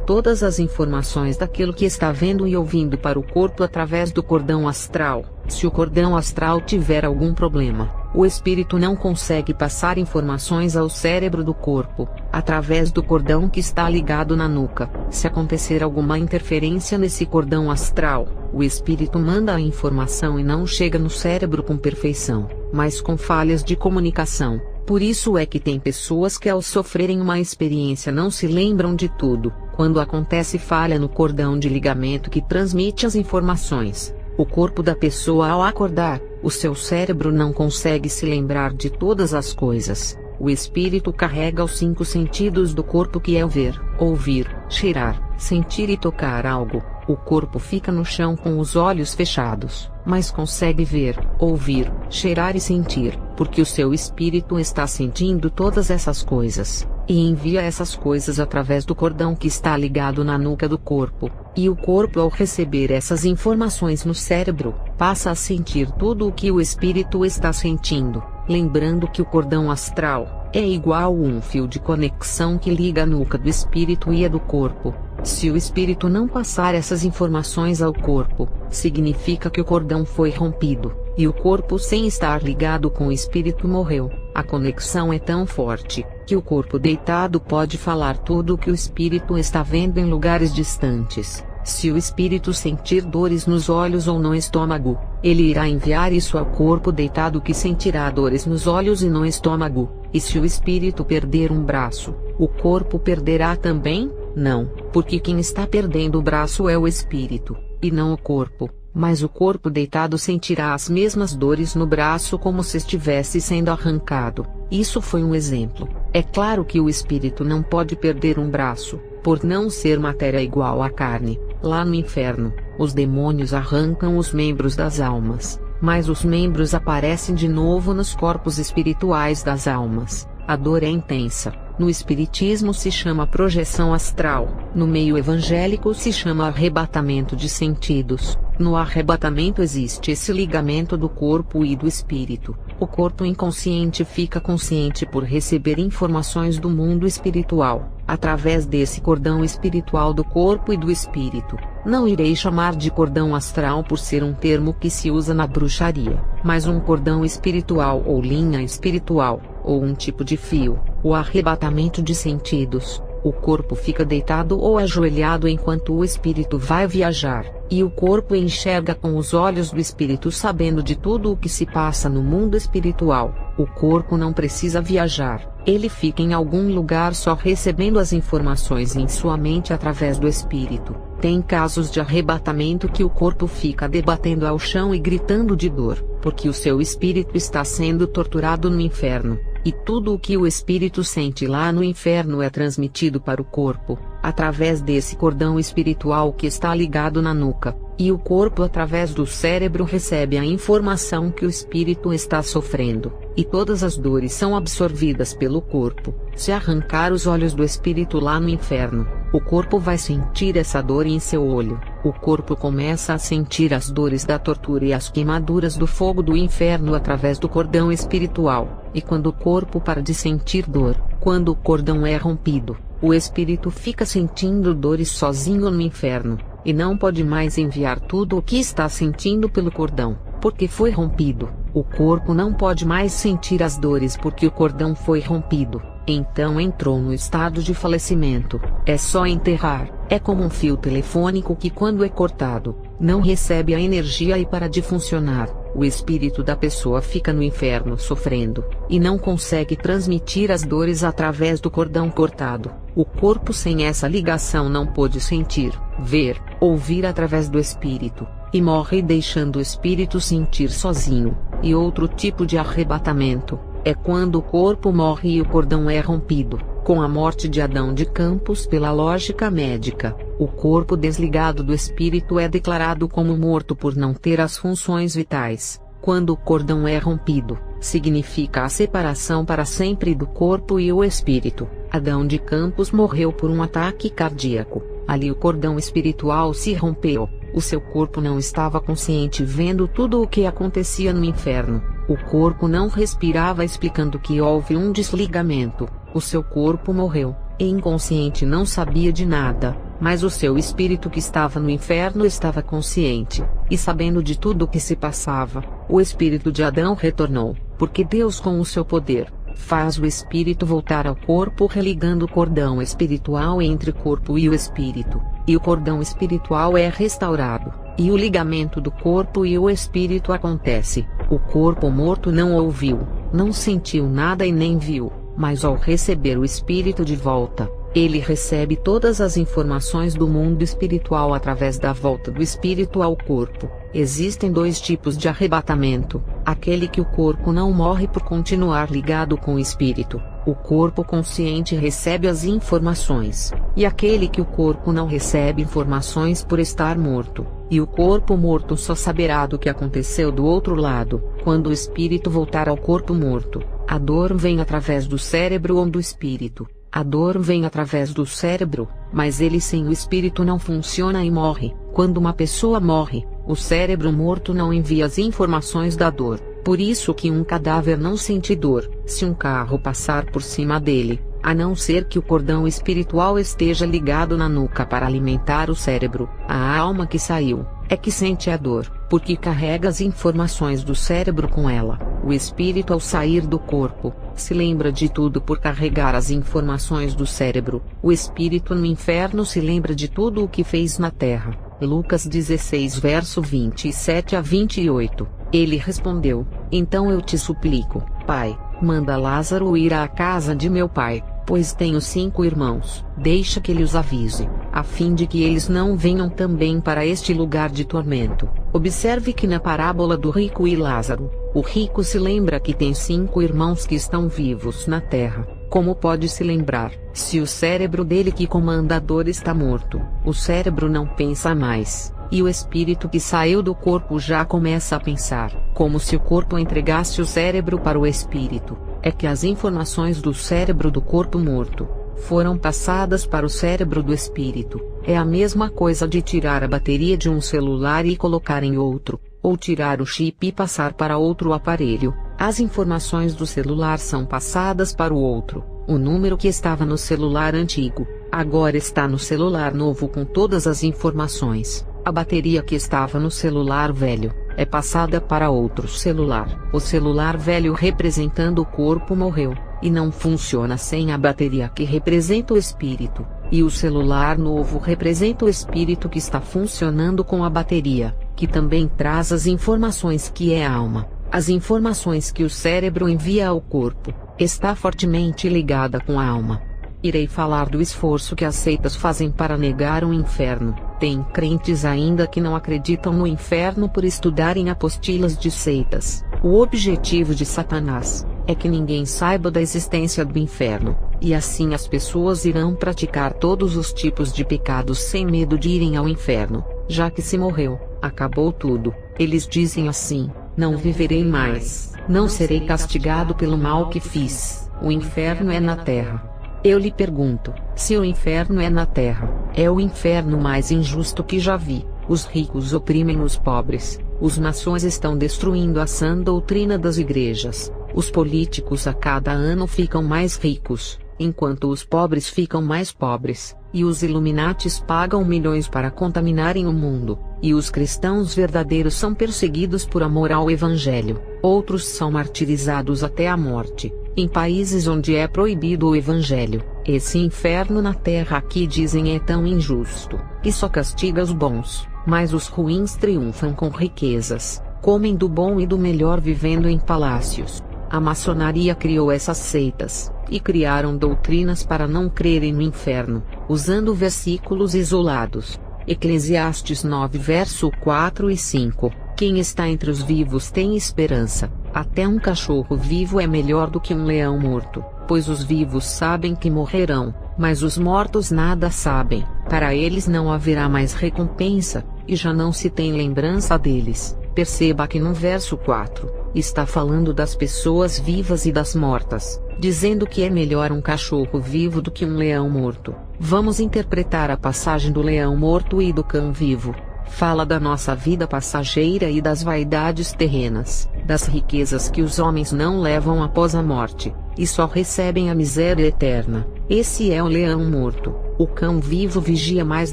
todas as informações daquilo que está vendo e ouvindo para o corpo através do cordão astral. Se o cordão astral tiver algum problema, O espírito não consegue passar informações ao cérebro do corpo, através do cordão que está ligado na nuca. Se acontecer alguma interferência nesse cordão astral, o espírito manda a informação e não chega no cérebro com perfeição, mas com falhas de comunicação. Por isso é que tem pessoas que ao sofrerem uma experiência não se lembram de tudo, quando acontece falha no cordão de ligamento que transmite as informações. O corpo da pessoa ao acordar, o seu cérebro não consegue se lembrar de todas as coisas. O espírito carrega os 5 sentidos do corpo, que é o ver, ouvir, cheirar, sentir e tocar algo. O corpo fica no chão com os olhos fechados, mas consegue ver, ouvir, cheirar e sentir, porque o seu espírito está sentindo todas essas coisas, e envia essas coisas através do cordão que está ligado na nuca do corpo, e o corpo, ao receber essas informações no cérebro, passa a sentir tudo o que o espírito está sentindo, lembrando que o cordão astral é igual a um fio de conexão que liga a nuca do espírito e a do corpo. Se o espírito não passar essas informações ao corpo, significa que o cordão foi rompido, e o corpo, sem estar ligado com o espírito, morreu. A conexão é tão forte, que o corpo deitado pode falar tudo o que o espírito está vendo em lugares distantes. Se o espírito sentir dores nos olhos ou no estômago, ele irá enviar isso ao corpo deitado, que sentirá dores nos olhos e no estômago. E se o espírito perder um braço, o corpo perderá também? Não, porque quem está perdendo o braço é o espírito, e não o corpo, mas o corpo deitado sentirá as mesmas dores no braço como se estivesse sendo arrancado. Isso foi um exemplo. É claro que o espírito não pode perder um braço, por não ser matéria igual à carne. Lá no inferno, os demônios arrancam os membros das almas, mas os membros aparecem de novo nos corpos espirituais das almas. A dor é intensa. No espiritismo se chama projeção astral, no meio evangélico se chama arrebatamento de sentidos. No arrebatamento existe esse ligamento do corpo e do espírito. O corpo inconsciente fica consciente por receber informações do mundo espiritual, através desse cordão espiritual do corpo e do espírito. Não irei chamar de cordão astral por ser um termo que se usa na bruxaria, mas um cordão espiritual ou linha espiritual, ou um tipo de fio. O arrebatamento de sentidos. O corpo fica deitado ou ajoelhado enquanto o espírito vai viajar, e o corpo enxerga com os olhos do espírito, sabendo de tudo o que se passa no mundo espiritual. O corpo não precisa viajar, ele fica em algum lugar só recebendo as informações em sua mente através do espírito. Tem casos de arrebatamento que o corpo fica debatendo ao chão e gritando de dor, porque o seu espírito está sendo torturado no inferno. E tudo o que o espírito sente lá no inferno é transmitido para o corpo, através desse cordão espiritual que está ligado na nuca, e o corpo, através do cérebro, recebe a informação que o espírito está sofrendo, e todas as dores são absorvidas pelo corpo. Se arrancar os olhos do espírito lá no inferno, o corpo vai sentir essa dor em seu olho. O corpo começa a sentir as dores da tortura e as queimaduras do fogo do inferno através do cordão espiritual. E quando o corpo para de sentir dor, quando o cordão é rompido, o espírito fica sentindo dores sozinho no inferno, e não pode mais enviar tudo o que está sentindo pelo cordão, porque foi rompido. O corpo não pode mais sentir as dores porque o cordão foi rompido. Então entrou no estado de falecimento. É só enterrar. É como um fio telefônico que, quando é cortado, não recebe a energia e para de funcionar. O espírito da pessoa fica no inferno sofrendo, e não consegue transmitir as dores através do cordão cortado. O corpo sem essa ligação não pôde sentir, ver, ouvir através do espírito, e morre deixando o espírito sentir sozinho. E outro tipo de arrebatamento é quando o corpo morre e o cordão é rompido. Com a morte de Adão de Campos pela lógica médica, o corpo desligado do espírito é declarado como morto por não ter as funções vitais. Quando o cordão é rompido, significa a separação para sempre do corpo e o espírito. Adão de Campos morreu por um ataque cardíaco. Ali o cordão espiritual se rompeu. O seu corpo não estava consciente vendo tudo o que acontecia no inferno. O corpo não respirava, explicando que houve um desligamento. O seu corpo morreu, e inconsciente não sabia de nada, mas o seu espírito que estava no inferno estava consciente, e sabendo de tudo o que se passava. O espírito de Adão retornou, porque Deus, com o seu poder, faz o espírito voltar ao corpo, religando o cordão espiritual entre o corpo e o espírito, e o cordão espiritual é restaurado, e o ligamento do corpo e o espírito acontece. O corpo morto não ouviu, não sentiu nada e nem viu, mas ao receber o espírito de volta, ele recebe todas as informações do mundo espiritual através da volta do espírito ao corpo. Existem dois tipos de arrebatamento: aquele que o corpo não morre por continuar ligado com o espírito, o corpo consciente recebe as informações, e aquele que o corpo não recebe informações por estar morto, e o corpo morto só saberá do que aconteceu do outro lado. Quando o espírito voltar ao corpo morto, a dor vem através do cérebro ou do espírito. A dor vem através do cérebro, mas ele sem o espírito não funciona e morre. Quando uma pessoa morre, o cérebro morto não envia as informações da dor. Por isso que um cadáver não sente dor se um carro passar por cima dele, a não ser que o cordão espiritual esteja ligado na nuca para alimentar o cérebro. A alma que saiu é que sente a dor, porque carrega as informações do cérebro com ela. O espírito, ao sair do corpo, se lembra de tudo por carregar as informações do cérebro. O espírito no inferno se lembra de tudo o que fez na terra. Lucas 16 verso 27 a 28. Ele respondeu: então eu te suplico, Pai, manda Lázaro ir à casa de meu pai, pois tenho 5 irmãos. Deixa que ele os avise, a fim de que eles não venham também para este lugar de tormento. Observe que na parábola do rico e Lázaro, o rico se lembra que tem 5 irmãos que estão vivos na terra. Como pode se lembrar, se o cérebro dele que comanda a dor está morto? O cérebro não pensa mais, e o espírito que saiu do corpo já começa a pensar, como se o corpo entregasse o cérebro para o espírito. É que as informações do cérebro do corpo morto foram passadas para o cérebro do espírito. É a mesma coisa de tirar a bateria de um celular e colocar em outro, ou tirar o chip e passar para outro aparelho. As informações do celular são passadas para o outro. O número que estava no celular antigo, agora está no celular novo com todas as informações. A bateria que estava no celular velho é passada para outro celular. O celular velho representando o corpo morreu, e não funciona sem a bateria que representa o espírito, e o celular novo representa o espírito que está funcionando com a bateria, que também traz as informações que é a alma. As informações que o cérebro envia ao corpo, está fortemente ligada com a alma. Irei falar do esforço que as seitas fazem para negar o inferno. Tem crentes ainda que não acreditam no inferno por estudarem apostilas de seitas. O objetivo de Satanás é que ninguém saiba da existência do inferno, e assim as pessoas irão praticar todos os tipos de pecados sem medo de irem ao inferno, já que se morreu, acabou tudo. Eles dizem assim: não viverei mais, não serei castigado pelo mal que fiz, o inferno é na terra. Eu lhe pergunto, se o inferno é na terra, é o inferno mais injusto que já vi. Os ricos oprimem os pobres, os maçons estão destruindo a sã doutrina das igrejas, os políticos a cada ano ficam mais ricos, enquanto os pobres ficam mais pobres, e os Illuminatis pagam milhões para contaminarem o mundo, e os cristãos verdadeiros são perseguidos por amor ao evangelho, outros são martirizados até a morte, em países onde é proibido o evangelho. Esse inferno na terra aqui dizem é tão injusto, que só castiga os bons, mas os ruins triunfam com riquezas, comem do bom e do melhor vivendo em palácios. A maçonaria criou essas seitas, e criaram doutrinas para não crerem no inferno, usando versículos isolados. Eclesiastes 9 verso 4 e 5. Quem está entre os vivos tem esperança. Até um cachorro vivo é melhor do que um leão morto, pois os vivos sabem que morrerão, mas os mortos nada sabem. Para eles não haverá mais recompensa, e já não se tem lembrança deles. Perceba que no verso 4, está falando das pessoas vivas e das mortas, dizendo que é melhor um cachorro vivo do que um leão morto. Vamos interpretar a passagem do leão morto e do cão vivo. Fala da nossa vida passageira e das vaidades terrenas, das riquezas que os homens não levam após a morte, e só recebem a miséria eterna. Esse é o leão morto. O cão vivo vigia mais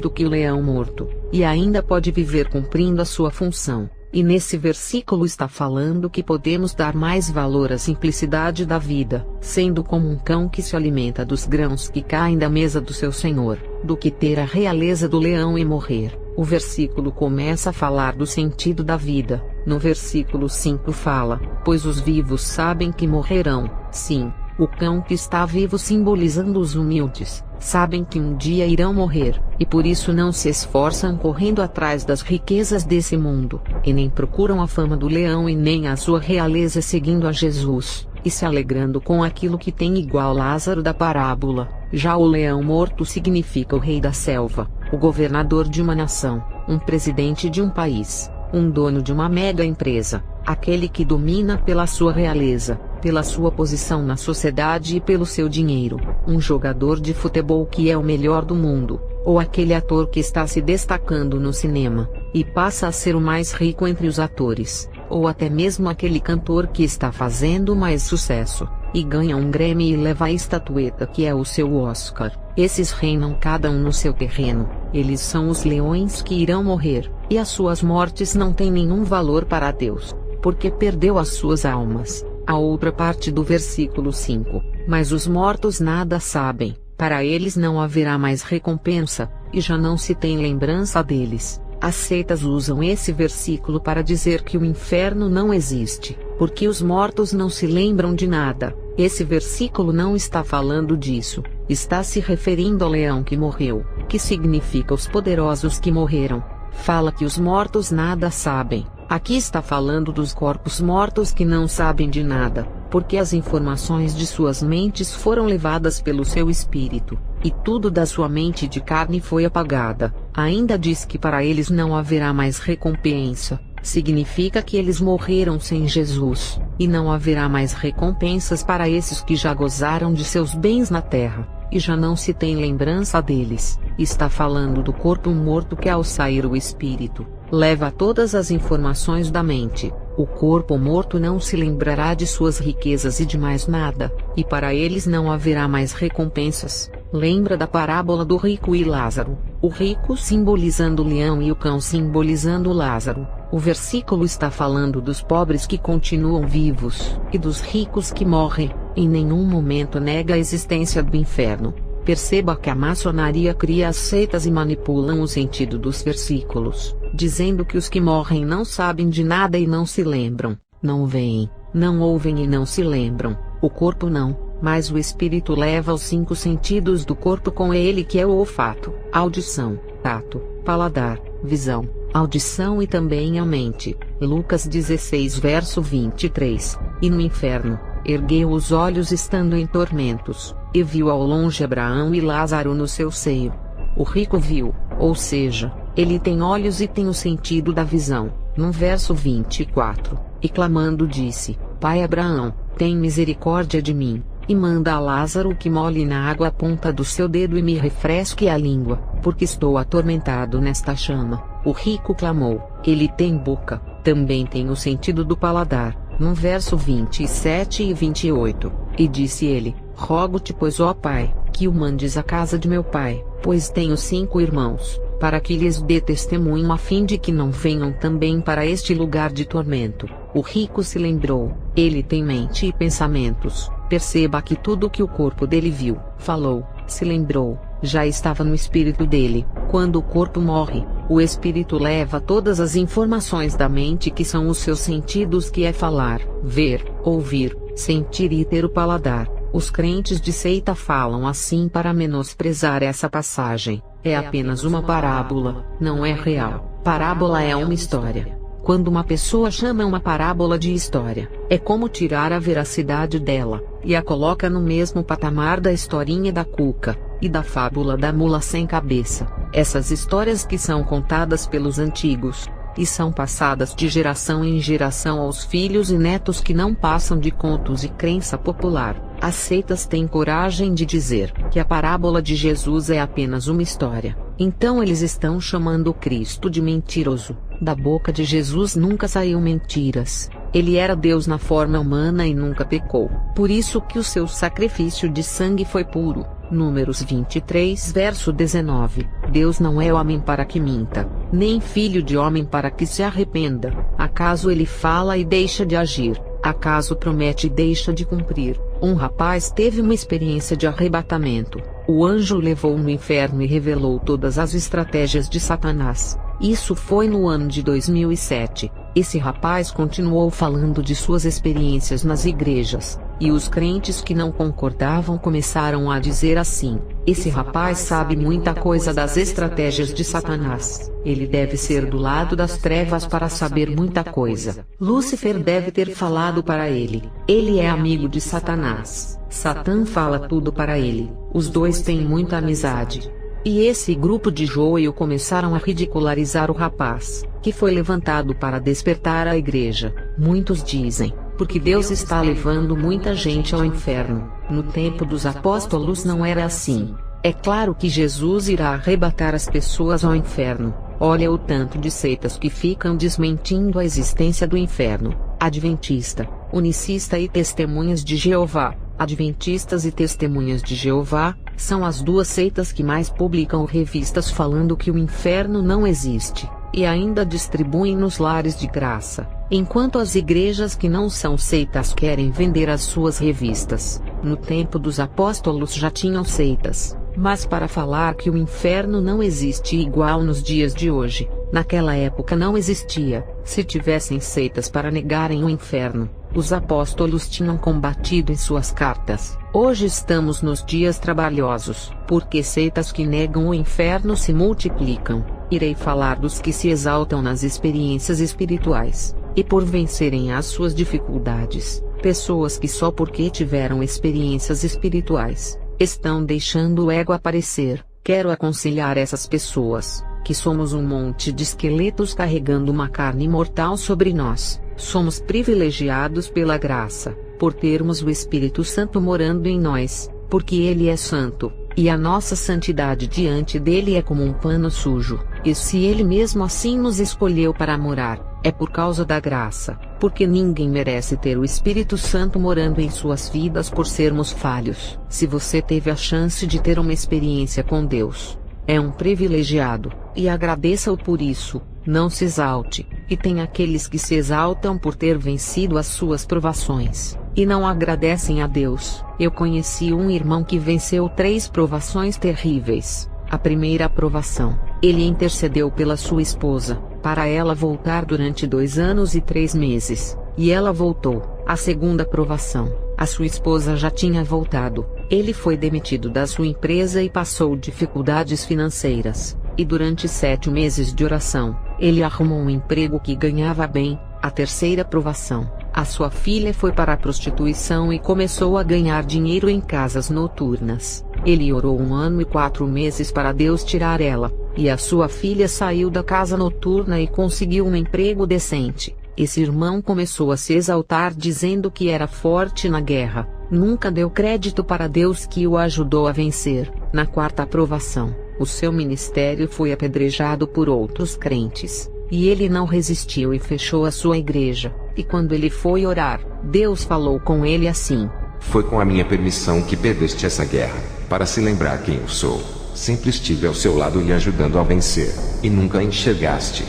do que o leão morto, e ainda pode viver cumprindo a sua função. E nesse versículo está falando que podemos dar mais valor à simplicidade da vida, sendo como um cão que se alimenta dos grãos que caem da mesa do seu senhor, do que ter a realeza do leão e morrer. O versículo começa a falar do sentido da vida. No versículo 5 fala: pois os vivos sabem que morrerão. Sim, o cão que está vivo simbolizando os humildes, sabem que um dia irão morrer, e por isso não se esforçam correndo atrás das riquezas desse mundo, e nem procuram a fama do leão e nem a sua realeza seguindo a Jesus, e se alegrando com aquilo que tem, igual Lázaro da parábola. Já o leão morto significa o rei da selva, o governador de uma nação, um presidente de um país, um dono de uma mega empresa, aquele que domina pela sua realeza, pela sua posição na sociedade e pelo seu dinheiro, um jogador de futebol que é o melhor do mundo, ou aquele ator que está se destacando no cinema, e passa a ser o mais rico entre os atores, ou até mesmo aquele cantor que está fazendo mais sucesso, e ganha um Grammy e leva a estatueta que é o seu Oscar. Esses reinam cada um no seu terreno, eles são os leões que irão morrer, e as suas mortes não têm nenhum valor para Deus, porque perdeu as suas almas. A outra parte do versículo 5, mas os mortos nada sabem, para eles não haverá mais recompensa, e já não se tem lembrança deles. As seitas usam esse versículo para dizer que o inferno não existe, porque os mortos não se lembram de nada. Esse versículo não está falando disso, está se referindo ao leão que morreu, que significa os poderosos que morreram. Fala que os mortos nada sabem. Aqui está falando dos corpos mortos que não sabem de nada, porque as informações de suas mentes foram levadas pelo seu espírito, e tudo da sua mente de carne foi apagada. Ainda diz que para eles não haverá mais recompensa, significa que eles morreram sem Jesus, e não haverá mais recompensas para esses que já gozaram de seus bens na terra, e já não se tem lembrança deles. Está falando do corpo morto que, ao sair o espírito, leva todas as informações da mente. O corpo morto não se lembrará de suas riquezas e de mais nada, e para eles não haverá mais recompensas. Lembra da parábola do rico e Lázaro, o rico simbolizando o leão e o cão simbolizando Lázaro. O versículo está falando dos pobres que continuam vivos, e dos ricos que morrem. Em nenhum momento nega a existência do inferno. Perceba que a maçonaria cria as seitas e manipulam o sentido dos versículos, dizendo que os que morrem não sabem de nada e não se lembram, não veem, não ouvem e não se lembram. O corpo não, mas o espírito leva os 5 sentidos do corpo com ele, que é o olfato, audição, tato, paladar, visão, audição e também a mente. Lucas 16 verso 23. E no inferno, ergueu os olhos estando em tormentos, e viu ao longe Abraão e Lázaro no seu seio. O rico viu, ou seja, ele tem olhos e tem o sentido da visão. No verso 24, e clamando disse: Pai Abraão, tem misericórdia de mim, e manda a Lázaro que molhe na água a ponta do seu dedo e me refresque a língua, porque estou atormentado nesta chama. O rico clamou: ele tem boca, também tem o sentido do paladar. No verso 27 e 28, e disse ele: rogo-te, pois, ó Pai, que o mandes à casa de meu pai, pois tenho 5 irmãos, para que lhes dê testemunho, a fim de que não venham também para este lugar de tormento. O rico se lembrou, ele tem mente e pensamentos. Perceba que tudo que o corpo dele viu, falou, se lembrou, já estava no espírito dele. Quando o corpo morre, o espírito leva todas as informações da mente, que são os seus sentidos, que é falar, ver, ouvir, sentir e ter o paladar. Os crentes de seita falam assim para menosprezar essa passagem. É apenas uma parábola, não é real. Parábola é uma história. Quando uma pessoa chama uma parábola de história, é como tirar a veracidade dela, e a coloca no mesmo patamar da historinha da cuca, e da fábula da mula sem cabeça. Essas histórias que são contadas pelos antigos, e são passadas de geração em geração aos filhos e netos, que não passam de contos e crença popular. As seitas têm coragem de dizer que a parábola de Jesus é apenas uma história. Então eles estão chamando o Cristo de mentiroso. Da boca de Jesus nunca saiu mentiras. Ele era Deus na forma humana e nunca pecou. Por isso que o seu sacrifício de sangue foi puro. Números 23 verso 19. Deus não é homem para que minta, nem filho de homem para que se arrependa. Acaso ele fala e deixa de agir? Acaso promete e deixa de cumprir? Um rapaz teve uma experiência de arrebatamento. O anjo o levou no inferno e revelou todas as estratégias de Satanás. Isso foi no ano de 2007. Esse rapaz continuou falando de suas experiências nas igrejas, e os crentes que não concordavam começaram a dizer assim: esse rapaz sabe muita coisa das estratégias de Satanás. Ele deve ser do lado das trevas para saber muita coisa. Lúcifer deve ter falado para ele. Ele é amigo de Satanás. Satã fala tudo para ele. Os dois têm muita amizade. E esse grupo de joio começaram a ridicularizar o rapaz, que foi levantado para despertar a igreja. Muitos dizem, porque Deus está levando muita gente ao inferno. No tempo dos apóstolos não era assim. É claro que Jesus irá arrebatar as pessoas ao inferno. Olha o tanto de seitas que ficam desmentindo a existência do inferno. Adventista, unicista e testemunhas de Jeová. Adventistas e Testemunhas de Jeová são as duas seitas que mais publicam revistas falando que o inferno não existe, e ainda distribuem nos lares de graça, enquanto as igrejas que não são seitas querem vender as suas revistas. No tempo dos apóstolos já tinham seitas, mas para falar que o inferno não existe igual nos dias de hoje, naquela época não existia. Se tivessem seitas para negarem o inferno, os apóstolos tinham combatido em suas cartas. Hoje estamos nos dias trabalhosos, porque seitas que negam o inferno se multiplicam. Irei falar dos que se exaltam nas experiências espirituais, e por vencerem as suas dificuldades, pessoas que só porque tiveram experiências espirituais, estão deixando o ego aparecer. Quero aconselhar essas pessoas, que somos um monte de esqueletos carregando uma carne mortal sobre nós. Somos privilegiados pela graça, por termos o Espírito Santo morando em nós, porque Ele é santo, e a nossa santidade diante dele é como um pano sujo. E se Ele mesmo assim nos escolheu para morar, é por causa da graça, porque ninguém merece ter o Espírito Santo morando em suas vidas por sermos falhos. Se você teve a chance de ter uma experiência com Deus, é um privilegiado, e agradeça-o por isso. Não se exalte, e tem aqueles que se exaltam por ter vencido as suas provações, e não agradecem a Deus. Eu conheci um irmão que venceu 3 provações terríveis. A primeira provação, ele intercedeu pela sua esposa, para ela voltar durante 2 anos e 3 meses, e ela voltou. A segunda provação, a sua esposa já tinha voltado, ele foi demitido da sua empresa e passou dificuldades financeiras. E durante 7 meses de oração, ele arrumou um emprego que ganhava bem. A terceira provação, a sua filha foi para a prostituição e começou a ganhar dinheiro em casas noturnas. Ele orou 1 ano e 4 meses para Deus tirar ela, e a sua filha saiu da casa noturna e conseguiu um emprego decente. Esse irmão começou a se exaltar dizendo que era forte na guerra. Nunca deu crédito para Deus que o ajudou a vencer. Na quarta provação, o seu ministério foi apedrejado por outros crentes, e ele não resistiu e fechou a sua igreja. E quando ele foi orar, Deus falou com ele assim: foi com a minha permissão que perdeste essa guerra, para se lembrar quem eu sou. Sempre estive ao seu lado lhe ajudando a vencer, e nunca a enxergaste.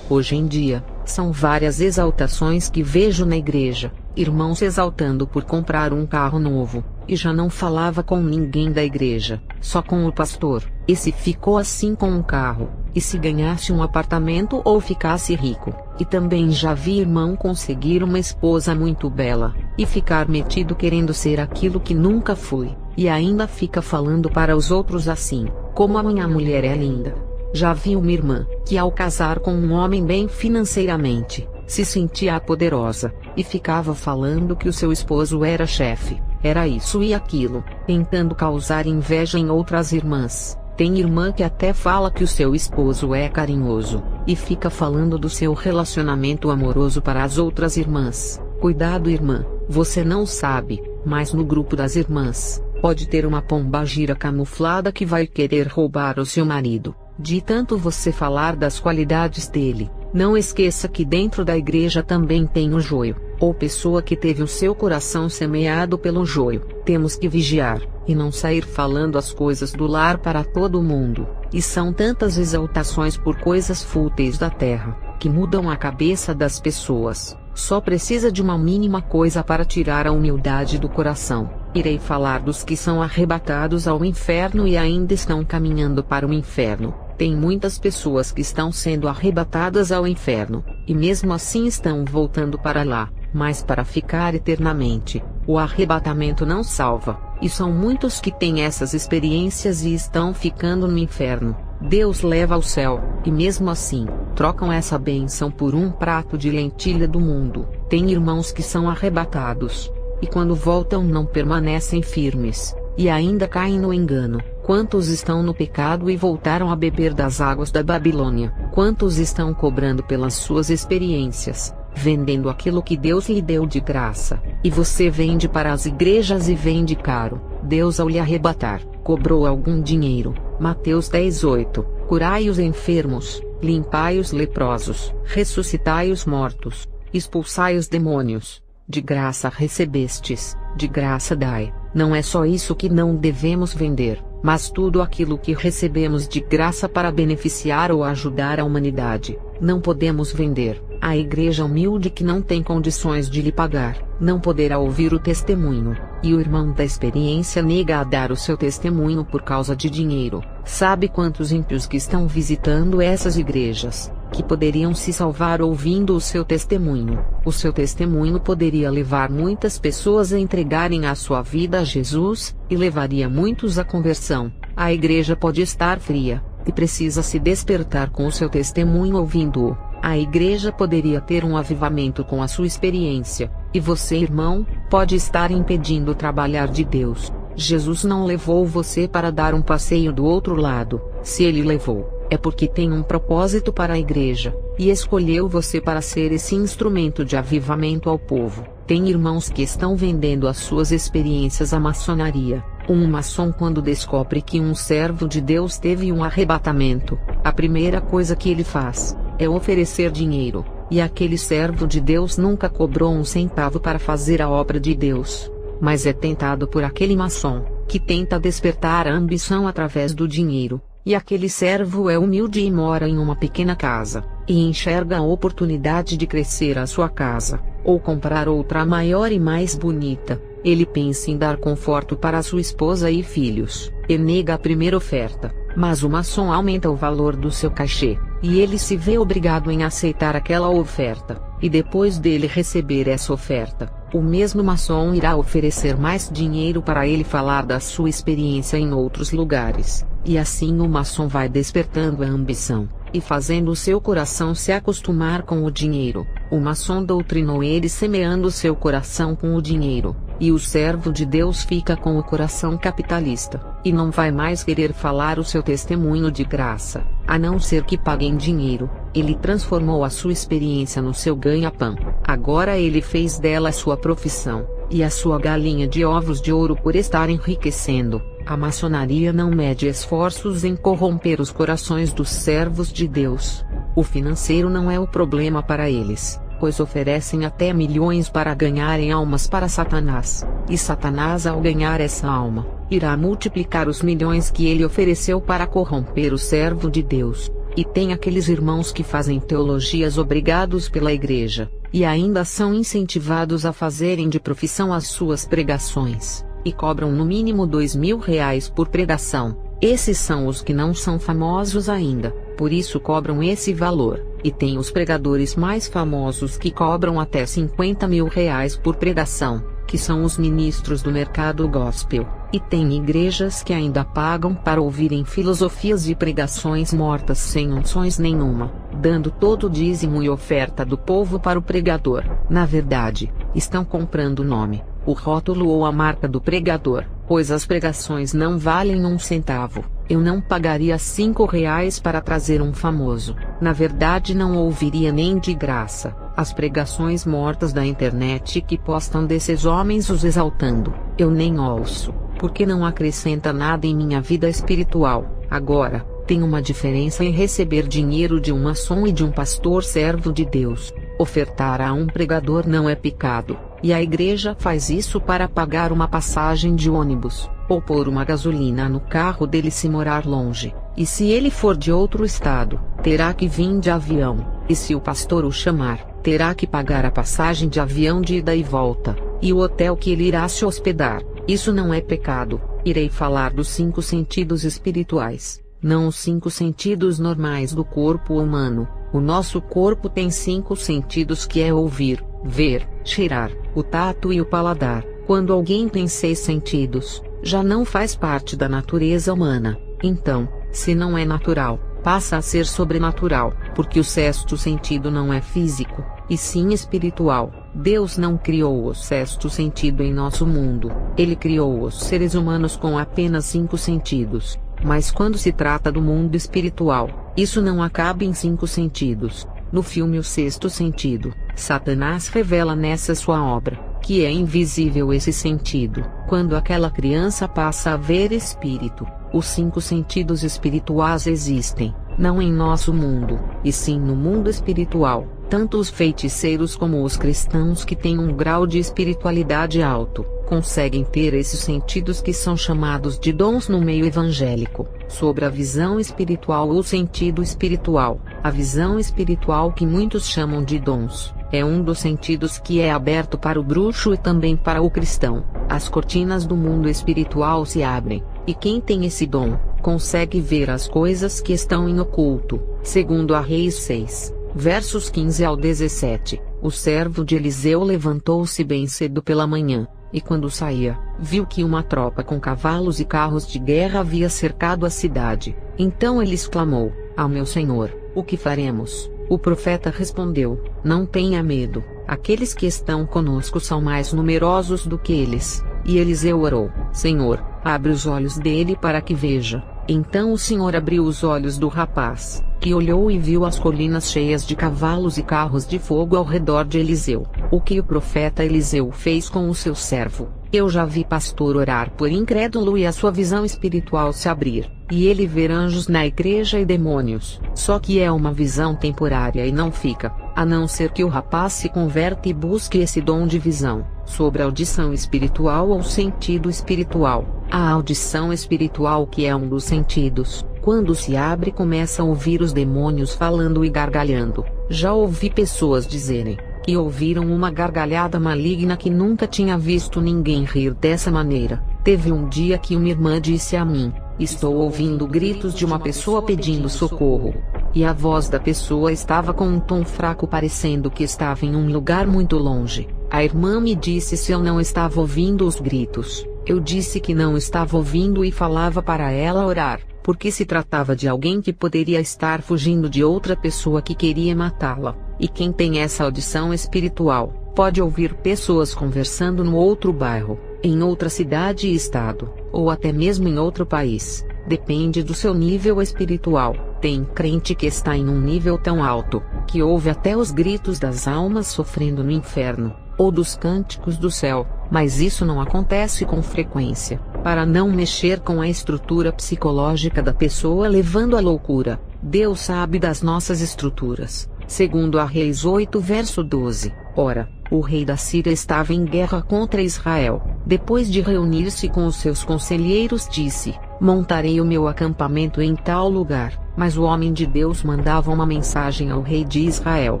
Hoje em dia, são várias exaltações que vejo na igreja, irmãos se exaltando por comprar um carro novo, e já não falava com ninguém da igreja, só com o pastor. E se ficou assim com um carro, e se ganhasse um apartamento ou ficasse rico. E também já vi irmão conseguir uma esposa muito bela, e ficar metido querendo ser aquilo que nunca foi, e ainda fica falando para os outros assim: como a minha mulher é linda. Já vi uma irmã, que ao casar com um homem bem financeiramente, se sentia a poderosa, e ficava falando que o seu esposo era chefe, era isso e aquilo, tentando causar inveja em outras irmãs. Tem irmã que até fala que o seu esposo é carinhoso, e fica falando do seu relacionamento amoroso para as outras irmãs. Cuidado, irmã, você não sabe, mas no grupo das irmãs, pode ter uma pombagira camuflada que vai querer roubar o seu marido. De tanto você falar das qualidades dele, não esqueça que dentro da igreja também tem o joio, ou pessoa que teve o seu coração semeado pelo joio. Temos que vigiar, e não sair falando as coisas do lar para todo mundo, e são tantas exaltações por coisas fúteis da terra, que mudam a cabeça das pessoas. Só precisa de uma mínima coisa para tirar a humildade do coração. Irei falar dos que são arrebatados ao inferno e ainda estão caminhando para o inferno. Tem muitas pessoas que estão sendo arrebatadas ao inferno, e mesmo assim estão voltando para lá, mas para ficar eternamente. O arrebatamento não salva, e são muitos que têm essas experiências e estão ficando no inferno. Deus leva ao céu, e mesmo assim, trocam essa bênção por um prato de lentilha do mundo. Tem irmãos que são arrebatados, e quando voltam não permanecem firmes, e ainda caem no engano. Quantos estão no pecado e voltaram a beber das águas da Babilônia? Quantos estão cobrando pelas suas experiências, vendendo aquilo que Deus lhe deu de graça? E você vende para as igrejas e vende caro. Deus, ao lhe arrebatar, cobrou algum dinheiro. Mateus 10:8. Curai os enfermos, limpai os leprosos, ressuscitai os mortos, expulsai os demônios. De graça recebestes, de graça dai. Não é só isso que não devemos vender, mas tudo aquilo que recebemos de graça para beneficiar ou ajudar a humanidade. Não podemos vender. A igreja humilde que não tem condições de lhe pagar, não poderá ouvir o testemunho, e o irmão da experiência nega a dar o seu testemunho por causa de dinheiro. Sabe quantos ímpios que estão visitando essas igrejas, que poderiam se salvar ouvindo o seu testemunho? O seu testemunho poderia levar muitas pessoas a entregarem a sua vida a Jesus, e levaria muitos à conversão. A igreja pode estar fria, e precisa se despertar com o seu testemunho ouvindo-o. A igreja poderia ter um avivamento com a sua experiência, e você, irmão, pode estar impedindo o trabalhar de Deus. Jesus não levou você para dar um passeio do outro lado. Se ele levou, é porque tem um propósito para a igreja, e escolheu você para ser esse instrumento de avivamento ao povo. Tem irmãos que estão vendendo as suas experiências à maçonaria. Um maçom, quando descobre que um servo de Deus teve um arrebatamento, a primeira coisa que ele faz é oferecer dinheiro, e aquele servo de Deus nunca cobrou um centavo para fazer a obra de Deus, mas é tentado por aquele maçom, que tenta despertar a ambição através do dinheiro, e aquele servo é humilde e mora em uma pequena casa, e enxerga a oportunidade de crescer a sua casa, ou comprar outra maior e mais bonita. Ele pensa em dar conforto para sua esposa e filhos, e nega a primeira oferta, mas o maçom aumenta o valor do seu cachê, e ele se vê obrigado em aceitar aquela oferta, e depois dele receber essa oferta, o mesmo maçom irá oferecer mais dinheiro para ele falar da sua experiência em outros lugares, e assim o maçom vai despertando a ambição, e fazendo o seu coração se acostumar com o dinheiro. O maçom doutrinou ele semeando seu coração com o dinheiro, e o servo de Deus fica com o coração capitalista, e não vai mais querer falar o seu testemunho de graça, a não ser que pague em dinheiro. Ele transformou a sua experiência no seu ganha-pão. Agora ele fez dela a sua profissão, e a sua galinha de ovos de ouro por estar enriquecendo. A maçonaria não mede esforços em corromper os corações dos servos de Deus. O financeiro não é o problema para eles, pois oferecem até milhões para ganharem almas para Satanás, e Satanás, ao ganhar essa alma, irá multiplicar os milhões que ele ofereceu para corromper o servo de Deus. E tem aqueles irmãos que fazem teologias obrigados pela igreja, e ainda são incentivados a fazerem de profissão as suas pregações, e cobram no mínimo R$2.000 por pregação. Esses são os que não são famosos ainda, por isso cobram esse valor. E tem os pregadores mais famosos que cobram até R$50.000 por pregação, que são os ministros do mercado gospel. E tem igrejas que ainda pagam para ouvirem filosofias e pregações mortas sem unções nenhuma, dando todo o dízimo e oferta do povo para o pregador. Na verdade, estão comprando o nome, o rótulo ou a marca do pregador, pois as pregações não valem um centavo. Eu não pagaria R$5 para trazer um famoso. Na verdade, não ouviria nem de graça as pregações mortas da internet que postam desses homens os exaltando. Eu nem ouço, porque não acrescenta nada em minha vida espiritual. Agora, tem uma diferença em receber dinheiro de um maçom e de um pastor servo de Deus. Ofertar a um pregador não é pecado, e a igreja faz isso para pagar uma passagem de ônibus, ou pôr uma gasolina no carro dele se morar longe, e se ele for de outro estado, terá que vir de avião, e se o pastor o chamar, terá que pagar a passagem de avião de ida e volta, e o hotel que ele irá se hospedar. Isso não é pecado. Irei falar dos 5 sentidos espirituais, não os 5 sentidos normais do corpo humano. O nosso corpo tem 5 sentidos, que é ouvir, ver, cheirar, o tato e o paladar. Quando alguém tem 6 sentidos, já não faz parte da natureza humana. Então, se não é natural, passa a ser sobrenatural, porque o 6º sentido não é físico, e sim espiritual. Deus não criou o 6º sentido em nosso mundo. Ele criou os seres humanos com apenas 5 sentidos. Mas quando se trata do mundo espiritual, isso não acaba em 5 sentidos. No filme O Sexto Sentido, Satanás revela nessa sua obra, que é invisível esse sentido. Quando aquela criança passa a ver espírito, os 5 sentidos espirituais existem, não em nosso mundo, e sim no mundo espiritual. Tanto os feiticeiros como os cristãos que têm um grau de espiritualidade alto, conseguem ter esses sentidos que são chamados de dons no meio evangélico. Sobre a visão espiritual ou sentido espiritual, a visão espiritual, que muitos chamam de dons, é um dos sentidos que é aberto para o bruxo e também para o cristão. As cortinas do mundo espiritual se abrem, e quem tem esse dom, consegue ver as coisas que estão em oculto. Segundo a Reis 6, versos 15 ao 17, o servo de Eliseu levantou-se bem cedo pela manhã, e quando saía, viu que uma tropa com cavalos e carros de guerra havia cercado a cidade. Então ele exclamou: "Ah, meu senhor, o que faremos?" O profeta respondeu: "Não tenha medo, aqueles que estão conosco são mais numerosos do que eles." E Eliseu orou: "Senhor, abre os olhos dele para que veja." Então o Senhor abriu os olhos do rapaz, que olhou e viu as colinas cheias de cavalos e carros de fogo ao redor de Eliseu. O que o profeta Eliseu fez com o seu servo? Eu já vi pastor orar por incrédulo e a sua visão espiritual se abrir, e ele ver anjos na igreja e demônios. Só que é uma visão temporária e não fica, a não ser que o rapaz se converta e busque esse dom de visão. Sobre a audição espiritual ou sentido espiritual, a audição espiritual, que é um dos sentidos, quando se abre, começa a ouvir os demônios falando e gargalhando. Já ouvi pessoas dizerem que ouviram uma gargalhada maligna que nunca tinha visto ninguém rir dessa maneira. Teve um dia que uma irmã disse a mim: "Estou ouvindo gritos de uma pessoa pedindo socorro." E a voz da pessoa estava com um tom fraco, parecendo que estava em um lugar muito longe. A irmã me disse se eu não estava ouvindo os gritos. Eu disse que não estava ouvindo e falava para ela orar, porque se tratava de alguém que poderia estar fugindo de outra pessoa que queria matá-la. E quem tem essa audição espiritual, pode ouvir pessoas conversando no outro bairro, em outra cidade e estado, ou até mesmo em outro país. Depende do seu nível espiritual. Tem crente que está em um nível tão alto, que ouve até os gritos das almas sofrendo no inferno, ou dos cânticos do céu, mas isso não acontece com frequência, para não mexer com a estrutura psicológica da pessoa, levando à loucura. Deus sabe das nossas estruturas. Segundo a Reis 8 verso 12, ora, o rei da Síria estava em guerra contra Israel. Depois de reunir-se com os seus conselheiros, disse: "Montarei o meu acampamento em tal lugar." Mas o homem de Deus mandava uma mensagem ao rei de Israel: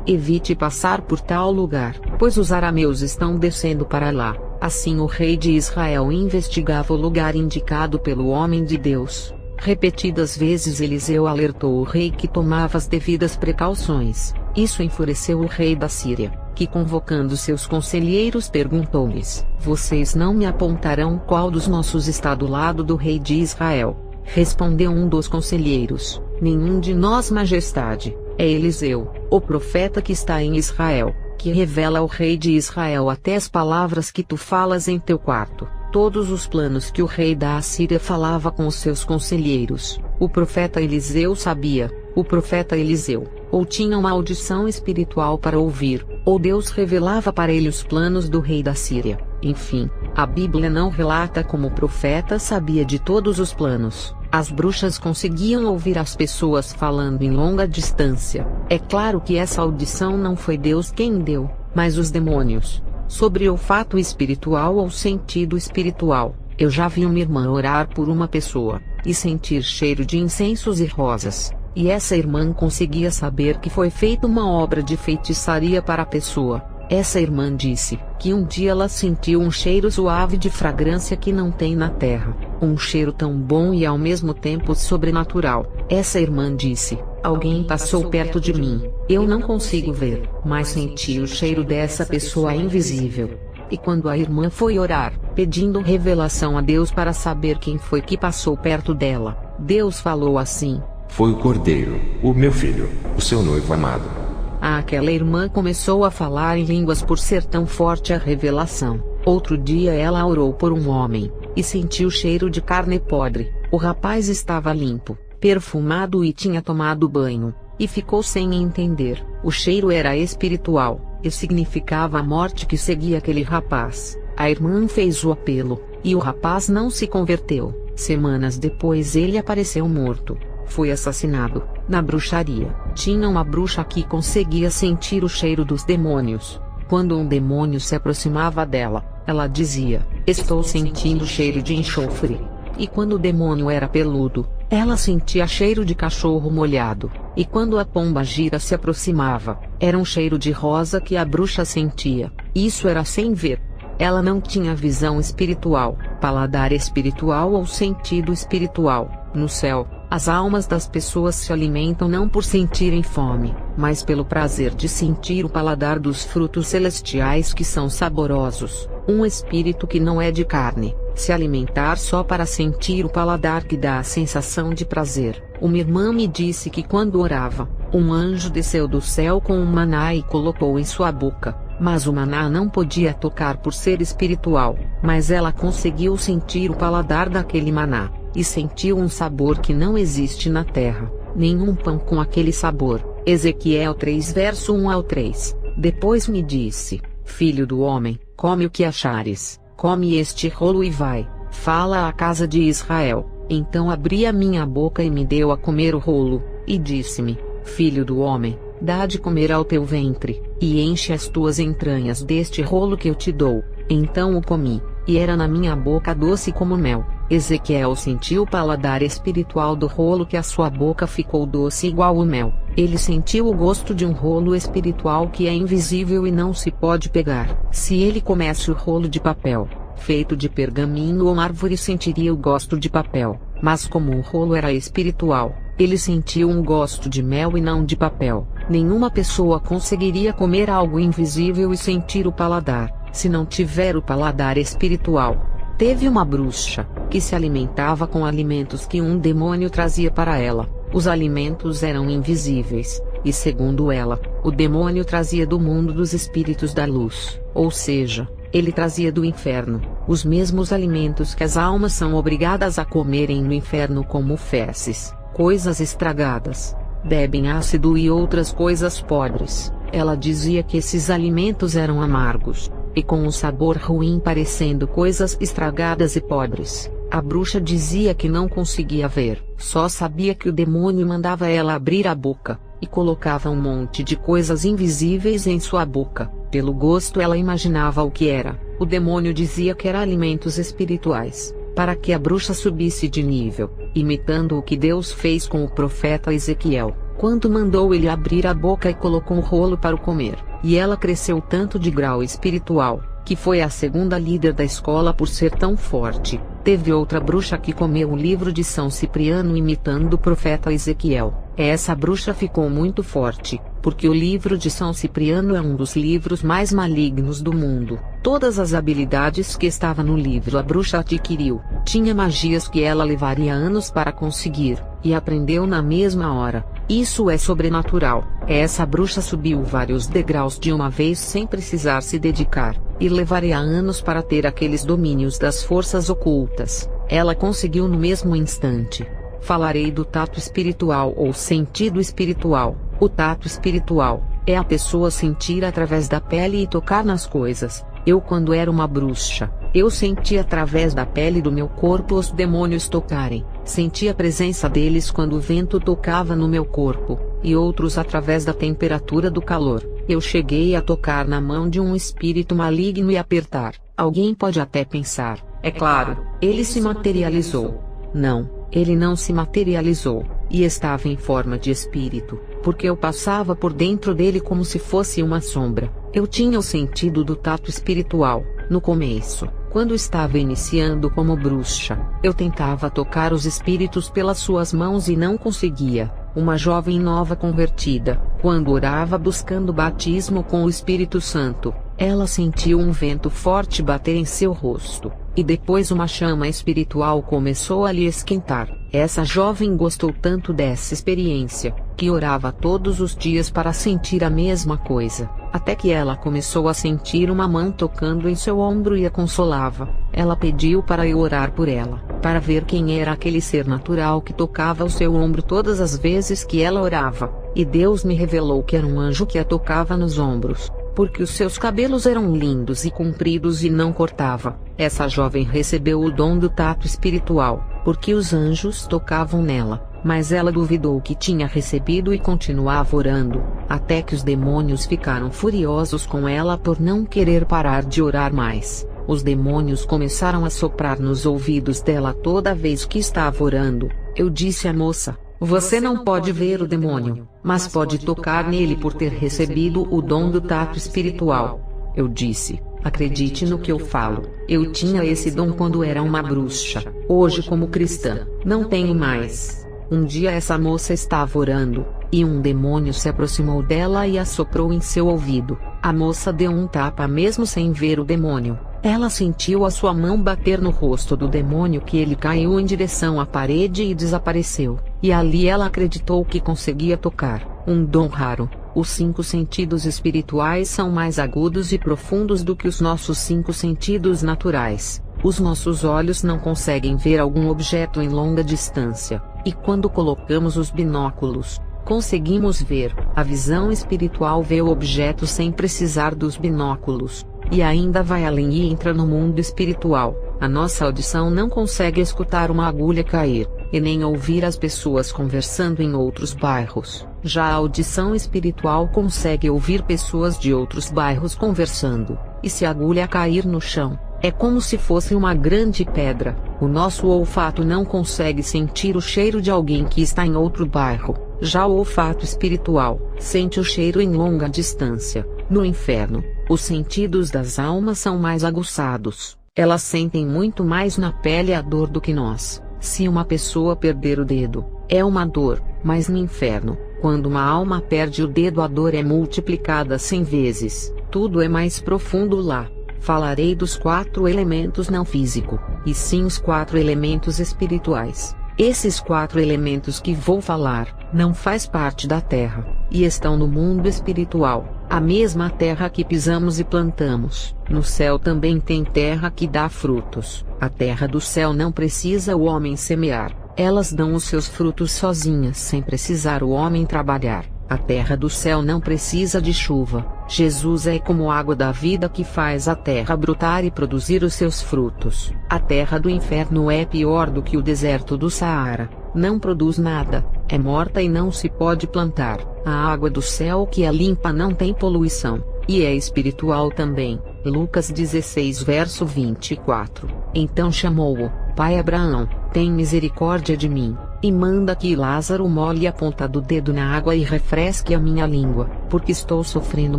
"Evite passar por tal lugar, pois os arameus estão descendo para lá." Assim o rei de Israel investigava o lugar indicado pelo homem de Deus. Repetidas vezes Eliseu alertou o rei que tomava as devidas precauções. Isso enfureceu o rei da Síria, que, convocando seus conselheiros, perguntou-lhes: "Vocês não me apontarão qual dos nossos está do lado do rei de Israel?" Respondeu um dos conselheiros: "Nenhum de nós, majestade. É Eliseu, o profeta que está em Israel, que revela ao rei de Israel até as palavras que tu falas em teu quarto." Todos os planos que o rei da Assíria falava com os seus conselheiros, o profeta Eliseu sabia. O profeta Eliseu, ou tinha uma audição espiritual para ouvir, ou Deus revelava para ele os planos do rei da Síria. Enfim, a Bíblia não relata como o profeta sabia de todos os planos. As bruxas conseguiam ouvir as pessoas falando em longa distância. É claro que essa audição não foi Deus quem deu, mas os demônios. Sobre olfato espiritual ou sentido espiritual, eu já vi uma irmã orar por uma pessoa, e sentir cheiro de incensos e rosas, e essa irmã conseguia saber que foi feita uma obra de feitiçaria para a pessoa. Essa irmã disse que um dia ela sentiu um cheiro suave de fragrância que não tem na terra, um cheiro tão bom e ao mesmo tempo sobrenatural. Essa irmã disse: alguém passou perto de mim, eu não consigo ver, mas senti o cheiro dessa pessoa invisível. E quando a irmã foi orar, pedindo revelação a Deus para saber quem foi que passou perto dela, Deus falou assim: foi o Cordeiro, o meu filho, o seu noivo amado. Aquela irmã começou a falar em línguas por ser tão forte a revelação. Outro dia ela orou por um homem, e sentiu cheiro de carne podre. O rapaz estava limpo, perfumado e tinha tomado banho, e ficou sem entender. O cheiro era espiritual, e significava a morte que seguia aquele rapaz. A irmã fez o apelo, e o rapaz não se converteu. Semanas depois ele apareceu morto. Foi assassinado. Na bruxaria, tinha uma bruxa que conseguia sentir o cheiro dos demônios. Quando um demônio se aproximava dela, ela dizia: estou sentindo cheiro de enxofre. E quando o demônio era peludo, ela sentia cheiro de cachorro molhado. E quando a pomba gira se aproximava, era um cheiro de rosa que a bruxa sentia. Isso era sem ver. Ela não tinha visão espiritual, paladar espiritual ou sentido espiritual. No céu, as almas das pessoas se alimentam não por sentirem fome, mas pelo prazer de sentir o paladar dos frutos celestiais que são saborosos. Um espírito que não é de carne, se alimentar só para sentir o paladar que dá a sensação de prazer. Uma irmã me disse que quando orava, um anjo desceu do céu com um maná e colocou em sua boca. Mas o maná não podia tocar por ser espiritual, mas ela conseguiu sentir o paladar daquele maná, e sentiu um sabor que não existe na terra, nenhum pão com aquele sabor. Ezequiel 3 verso 1 ao 3. Depois me disse: filho do homem, come o que achares, come este rolo e vai, fala à casa de Israel. Então abri a minha boca e me deu a comer o rolo, e disse-me: filho do homem, dá de comer ao teu ventre, e enche as tuas entranhas deste rolo que eu te dou. Então o comi, e era na minha boca doce como mel. Ezequiel sentiu o paladar espiritual do rolo, que a sua boca ficou doce igual o mel. Ele sentiu o gosto de um rolo espiritual que é invisível e não se pode pegar. Se ele comesse o rolo de papel, feito de pergaminho ou árvore, sentiria o gosto de papel, mas como o rolo era espiritual, ele sentiu um gosto de mel e não de papel. Nenhuma pessoa conseguiria comer algo invisível e sentir o paladar, se não tiver o paladar espiritual. Teve uma bruxa, que se alimentava com alimentos que um demônio trazia para ela. Os alimentos eram invisíveis, e segundo ela, o demônio trazia do mundo dos espíritos da luz, ou seja, ele trazia do inferno, os mesmos alimentos que as almas são obrigadas a comerem no inferno, como fezes, coisas estragadas, bebem ácido e outras coisas podres. Ela dizia que esses alimentos eram amargos, e com um sabor ruim, parecendo coisas estragadas e podres. A bruxa dizia que não conseguia ver, só sabia que o demônio mandava ela abrir a boca, e colocava um monte de coisas invisíveis em sua boca. Pelo gosto ela imaginava o que era. O demônio dizia que eram alimentos espirituais, para que a bruxa subisse de nível, imitando o que Deus fez com o profeta Ezequiel, quando mandou ele abrir a boca e colocou um rolo para o comer. E ela cresceu tanto de grau espiritual, que foi a segunda líder da escola por ser tão forte. Teve outra bruxa que comeu o livro de São Cipriano imitando o profeta Ezequiel. Essa bruxa ficou muito forte, porque o livro de São Cipriano é um dos livros mais malignos do mundo. Todas as habilidades que estavam no livro a bruxa adquiriu. Tinha magias que ela levaria anos para conseguir, e aprendeu na mesma hora. Isso é sobrenatural. Essa bruxa subiu vários degraus de uma vez sem precisar se dedicar, e levaria anos para ter aqueles domínios das forças ocultas. Ela conseguiu no mesmo instante. Falarei do tato espiritual ou sentido espiritual. O tato espiritual é a pessoa sentir através da pele e tocar nas coisas. Quando era uma bruxa, eu sentia através da pele do meu corpo os demônios tocarem. Sentia a presença deles quando o vento tocava no meu corpo, e outros através da temperatura do calor. Eu cheguei a tocar na mão de um espírito maligno e apertar. Alguém pode até pensar, é claro, ele se materializou. Não, ele não se materializou, e estava em forma de espírito, porque eu passava por dentro dele como se fosse uma sombra. Eu tinha o sentido do tato espiritual. No começo, quando estava iniciando como bruxa, eu tentava tocar os espíritos pelas suas mãos e não conseguia. Uma jovem nova convertida, quando orava buscando batismo com o Espírito Santo, ela sentiu um vento forte bater em seu rosto, e depois uma chama espiritual começou a lhe esquentar. Essa jovem gostou tanto dessa experiência, que orava todos os dias para sentir a mesma coisa, até que ela começou a sentir uma mão tocando em seu ombro e a consolava. Ela pediu para eu orar por ela, para ver quem era aquele ser natural que tocava o seu ombro todas as vezes que ela orava, e Deus me revelou que era um anjo que a tocava nos ombros, porque os seus cabelos eram lindos e compridos e não cortava. Essa jovem recebeu o dom do tato espiritual, porque os anjos tocavam nela, mas ela duvidou que tinha recebido e continuava orando, até que os demônios ficaram furiosos com ela por não querer parar de orar mais. Os demônios começaram a soprar nos ouvidos dela toda vez que estava orando. Eu disse à moça: você não pode ver o demônio, mas pode tocar nele por ter recebido o dom do tato espiritual. Eu disse: acredite no que eu falo, eu tinha esse dom quando era uma bruxa. Hoje, como cristã, não tenho mais. Um dia essa moça estava orando, e um demônio se aproximou dela e assoprou em seu ouvido. A moça deu um tapa mesmo sem ver o demônio. Ela sentiu a sua mão bater no rosto do demônio, que ele caiu em direção à parede e desapareceu. E ali ela acreditou que conseguia tocar. Um dom raro. Os 5 sentidos espirituais são mais agudos e profundos do que os nossos 5 sentidos naturais. Os nossos olhos não conseguem ver algum objeto em longa distância, e quando colocamos os binóculos, conseguimos ver. A visão espiritual vê o objeto sem precisar dos binóculos, e ainda vai além e entra no mundo espiritual. A nossa audição não consegue escutar uma agulha cair, e nem ouvir as pessoas conversando em outros bairros. Já a audição espiritual consegue ouvir pessoas de outros bairros conversando, e se a agulha cair no chão, é como se fosse uma grande pedra. O nosso olfato não consegue sentir o cheiro de alguém que está em outro bairro. Já o olfato espiritual sente o cheiro em longa distância. No inferno, os sentidos das almas são mais aguçados. Elas sentem muito mais na pele a dor do que nós. Se uma pessoa perder o dedo, é uma dor, mas no inferno, quando uma alma perde o dedo, a dor é multiplicada 100 vezes. Tudo é mais profundo lá. Falarei dos 4 elementos não físico, e sim os 4 elementos espirituais. Esses 4 elementos que vou falar, não faz parte da terra, e estão no mundo espiritual, a mesma terra que pisamos e plantamos. No céu também tem terra que dá frutos. A terra do céu não precisa o homem semear, elas dão os seus frutos sozinhas sem precisar o homem trabalhar. A terra do céu não precisa de chuva. Jesus é como a água da vida que faz a terra brotar e produzir os seus frutos. A terra do inferno é pior do que o deserto do Saara. Não produz nada, é morta e não se pode plantar. A água do céu que é limpa não tem poluição, e é espiritual também. Lucas 16 verso 24. Então chamou-o: Pai Abraão, tem misericórdia de mim, e manda que Lázaro molhe a ponta do dedo na água e refresque a minha língua, porque estou sofrendo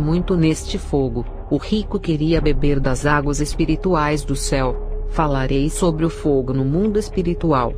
muito neste fogo. O rico queria beber das águas espirituais do céu. Falarei sobre o fogo no mundo espiritual.